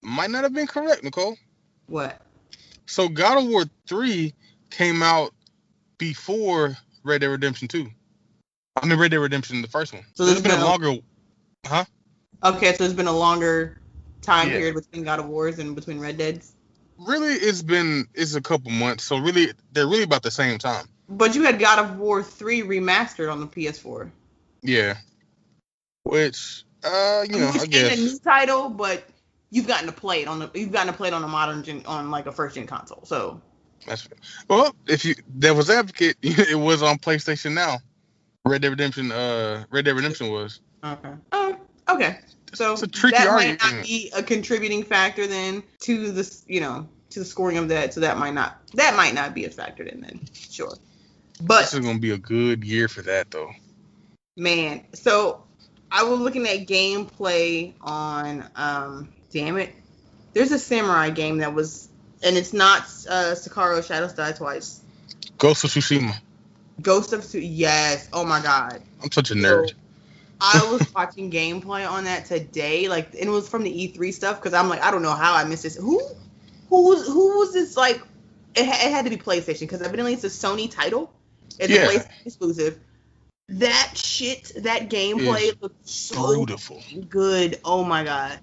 might not have been correct, Nicole. What? So God of War 3 came out before Red Dead Redemption 2. Red Dead Redemption, the first one. So there's been a longer... Huh? Okay, so there's been a longer time period between God of Wars and between Red Deads? Really, it's a couple months. So really, they're really about the same time. But you had God of War 3 remastered on the PS4. Yeah. Which, I guess... It's a new title, but... You've gotten to play it on a modern gen, on a first gen console. So That's well. If you Devil's Advocate, it was on PlayStation Now. Red Dead Redemption was. Okay. Oh, okay. So It's a tricky that might not argument. be a contributing factor then to this, to the scoring of that. So that might not be a factor then. Sure. But This is gonna be a good year for that though. man, so I was looking at gameplay on damn it. There's a samurai game that was, and it's not Sekiro Shadows Die Twice. Ghost of Tsushima. Yes. Oh my god. I'm such a nerd. So, I was watching gameplay on that today, and it was from the E3 stuff because I'm like, I don't know how I missed this. Who was this? Like, it had to be PlayStation because evidently it's a Sony title. It's a PlayStation exclusive. That gameplay looked so beautiful, good. Oh my god,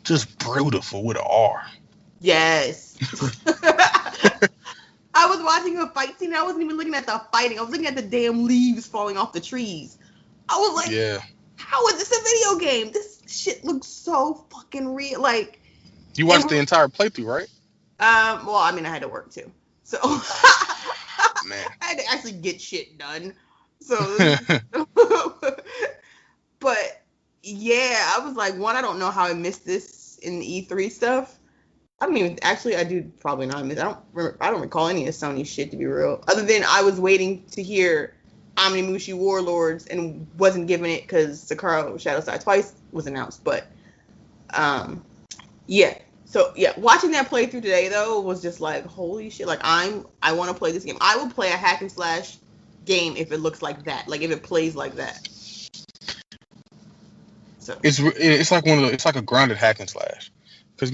just beautiful with an R. Yes. I was watching a fight scene. I wasn't even looking at the fighting. I was looking at the damn leaves falling off the trees. I was like, how is this a video game? This shit looks so fucking real. Like, you watched the entire playthrough, right? Well, I mean, I had to work too, so man, I had to actually get shit done. So, but yeah, I was like, one, I don't know how I missed this in the E3 stuff. I do probably not miss. I don't recall any of Sony shit, to be real. Other than I was waiting to hear Omnimushi Warlords and wasn't given it because Sekiro Shadows Die Twice was announced. But yeah. So yeah, watching that playthrough today though was just like, holy shit! Like I want to play this game. I will play a hack and slash game if it looks like that. Like if it plays like that. So it's like it's like a grounded hack and slash, because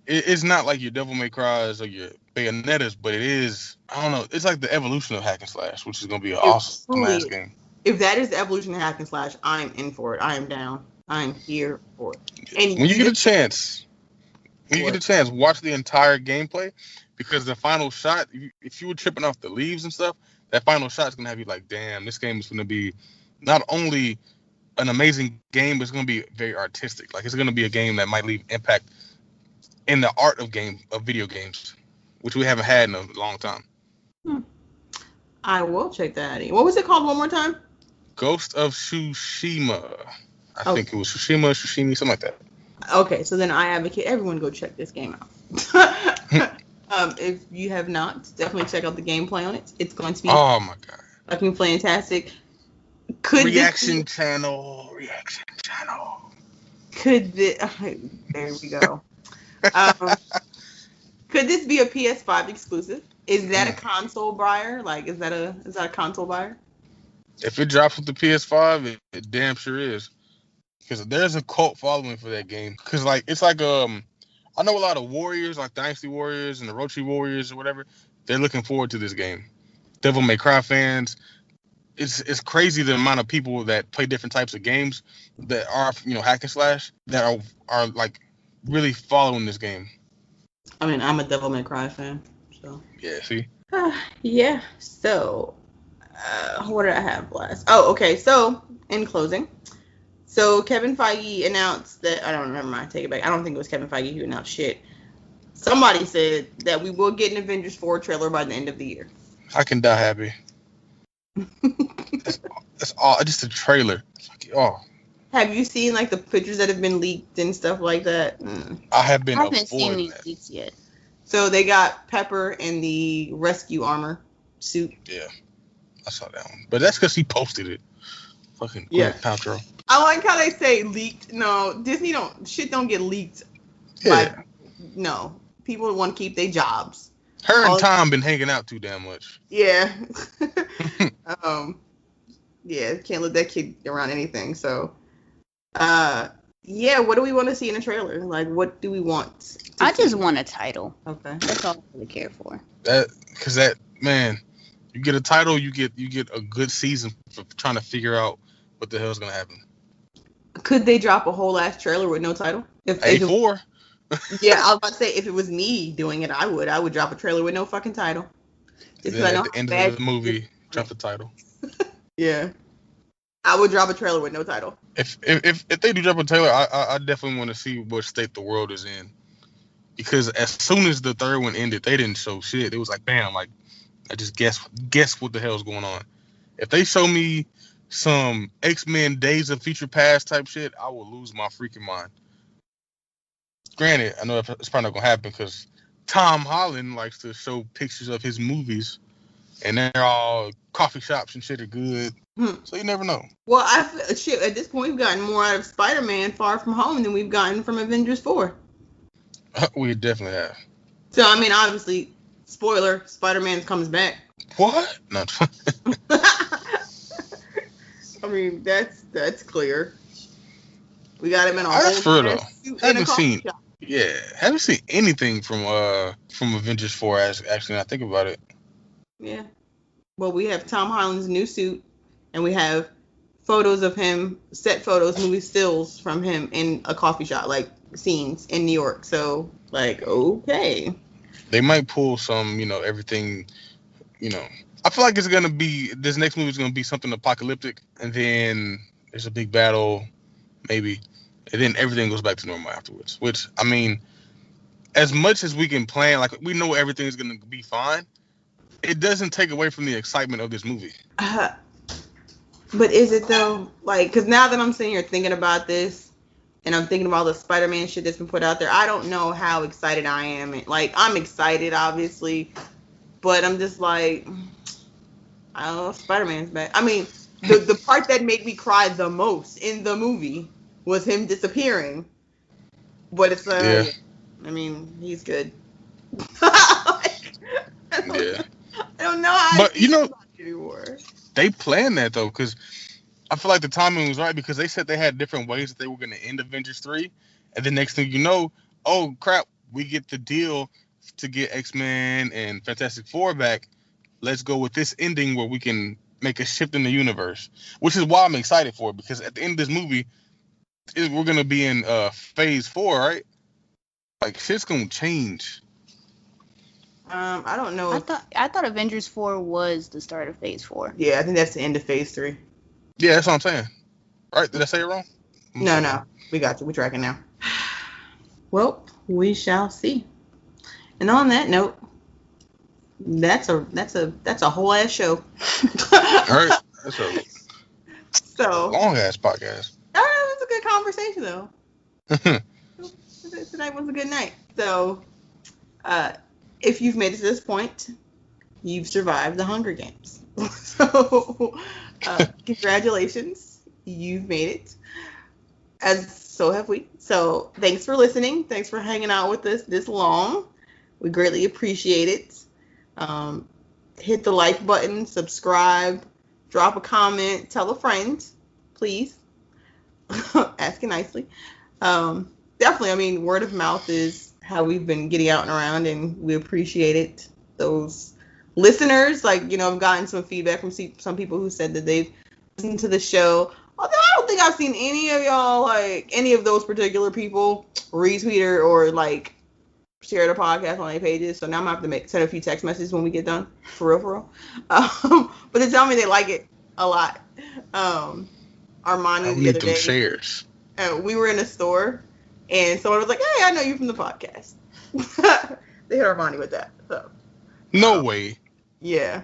it's not like your Devil May Cry's or your Bayonettas, but it is, I don't know, it's like the evolution of hack and slash, which is gonna be an awesome ass game. If that is the evolution of hack and slash, I'm in for it. I am down. I'm here for it. And when you get a chance, watch the entire gameplay, because the final shot, if you were tripping off the leaves and stuff, that final shot is gonna have you like, damn, this game is gonna be not only an amazing game, but it's gonna be very artistic. Like, it's gonna be a game that might leave impact in the art of video games, which we haven't had in a long time. I will check that out. What was it called one more time? Ghost of Tsushima. I think it was Tsushima, something like that. Okay, so then I advocate everyone go check this game out. If you have not, definitely check out the gameplay on it. It's going to be fucking fantastic. Reaction channel. There we go. Could this be a PS5 exclusive? Is that a console buyer? Like, is that a console buyer? If it drops with the PS5, it damn sure is. Because there's a cult following for that game. Because it's like I know a lot of Warriors, like Dynasty Warriors and the Orochi Warriors or whatever. They're looking forward to this game. Devil May Cry fans. It's crazy the amount of people that play different types of games that are hack and slash that are like really following this game. I mean, I'm a Devil May Cry fan, so yeah. See. Yeah. So, what did I have last? Oh, okay. So, in closing, Kevin Feige announced that I don't remember. I take it back. I don't think it was Kevin Feige who announced shit. Somebody said that we will get an Avengers 4 trailer by the end of the year. I can die happy. That's all. Just a trailer. Have you seen the pictures that have been leaked and stuff like that? I haven't seen these leaks yet. So they got Pepper in the rescue armor suit. Yeah, I saw that one, but that's because he posted it. Fucking Gwyneth Paltrow. I like how they say leaked. No, Disney don't get leaked. Yeah. No, people want to keep their jobs. Her and Tom been hanging out too damn much. Yeah. Yeah, can't let that kid around anything. So, what do we want to see in a trailer? Like, what do we want? I just want a title. Okay. That's all I really care for. You get a title, you get a good season for trying to figure out what the hell's gonna happen. Could they drop a whole ass trailer with no title? If A4. Yeah, I was about to say, if it was me doing it, I would drop a trailer with no fucking title. Just then at the end of the movie, drop the title. Yeah, I would drop a trailer with no title. If they do drop a trailer, I definitely want to see what state the world is in. because as soon as the third one ended, they didn't show shit. It was like, bam, like I just guess what the hell's going on. If they show me some X-Men Days of Future Past type shit, I will lose my freaking mind. Granted, I know it's probably not gonna happen because Tom Holland likes to show pictures of his movies, and they're all coffee shops and shit are good. So you never know. Well, at this point, we've gotten more out of Spider-Man Far From Home than we've gotten from Avengers 4. We definitely have. So, I mean, obviously, spoiler, Spider-Man comes back. What? Not. I mean, that's clear. We got him in a That's whole true, though. suit in a coffee shop. Yeah, haven't seen anything from Avengers 4 actually when I think about it. Yeah. Well, we have Tom Holland's new suit, and we have photos of him, set photos, movie stills from him in a coffee shop, like scenes in New York. So, like, okay. They might pull some, everything, I feel like it's going to be, this next movie is going to be something apocalyptic, and then there's a big battle, maybe, and then everything goes back to normal afterwards. Which, I mean, as much as we can plan, like, we know everything's going to be fine, it doesn't take away from the excitement of this movie. But is it, though? Like, because now that I'm sitting here thinking about this, and I'm thinking about all the Spider-Man shit that's been put out there, I don't know how excited I am. Like, I'm excited, obviously, but I'm just like, I don't know, Spider-Man's back. I mean, the part that made me cry the most in the movie was him disappearing. But it's Yeah. I mean, he's good. Yeah. I don't know how But, I feel about it anymore. They planned that, though, because I feel like the timing was right, because they said they had different ways that they were going to end Avengers 3, and the next thing you know, oh, crap, we get the deal to get X-Men and Fantastic Four back. Let's go with this ending where we can make a shift in the universe, which is why I'm excited for it, because at the end of this movie, we're going to be in phase 4, right? Like, shit's going to change. I don't know. I thought Avengers 4 was the start of Phase 4. Yeah, I think that's the end of Phase 3. Yeah, that's what I'm saying. Right? Did I say it wrong? No. We got you. We're tracking now. Well, we shall see. And on that note, that's a whole ass show. All right. That's a long ass podcast. All right, it was a good conversation though. Tonight was a good night. So, if you've made it to this point, you've survived the Hunger Games. So, congratulations, you've made it. So have we. So, thanks for listening. Thanks for hanging out with us this long. We greatly appreciate it. Hit the like button, subscribe, drop a comment, tell a friend, please. Asking nicely. Definitely, I mean, word of mouth is how we've been getting out and around, and we appreciate it. Those listeners, like, I've gotten some feedback from some people who said that they've listened to the show. Although I don't think I've seen any of y'all, like, any of those particular people retweet or like, share the podcast on their pages. So now I'm going to have to send a few text messages when we get done. For real. But they tell me they like it a lot. Armani the other day. Shares. We were in a store, and someone was like, "Hey, I know you from the podcast." They hit Armani with that. So. No way. Yeah.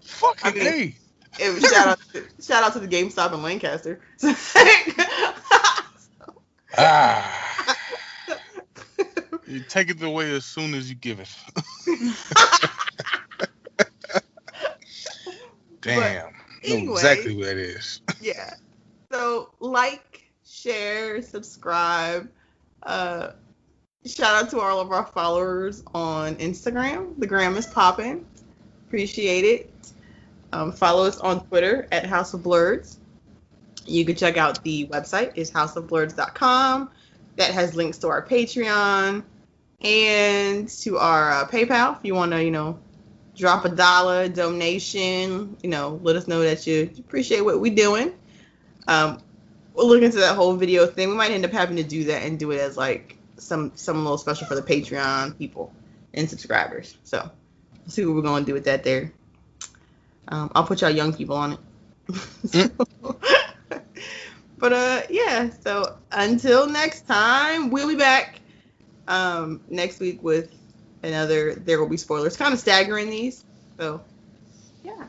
Fucking hey. It was shout out to the GameStop in Lancaster. You take it away as soon as you give it. Damn. Anyway, know exactly what it is. Yeah. So, like, share, subscribe. Shout out to all of our followers on Instagram. The gram is popping. Appreciate it. Follow us on Twitter at House of Blurs. You can check out the website, is houseofblurs.com. That has links to our Patreon and to our PayPal. If you want to, drop $1 donation, let us know that you appreciate what we're doing. We'll look into that whole video thing. We might end up having to do that and do it as like some little special for the Patreon people and subscribers. So we'll see what we're going to do with that there. I'll put y'all young people on it. But yeah, so until next time, we'll be back. next week with another There Will Be Spoilers. Kind of staggering these. So, yeah.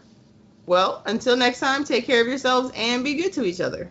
Well, until next time, take care of yourselves and be good to each other.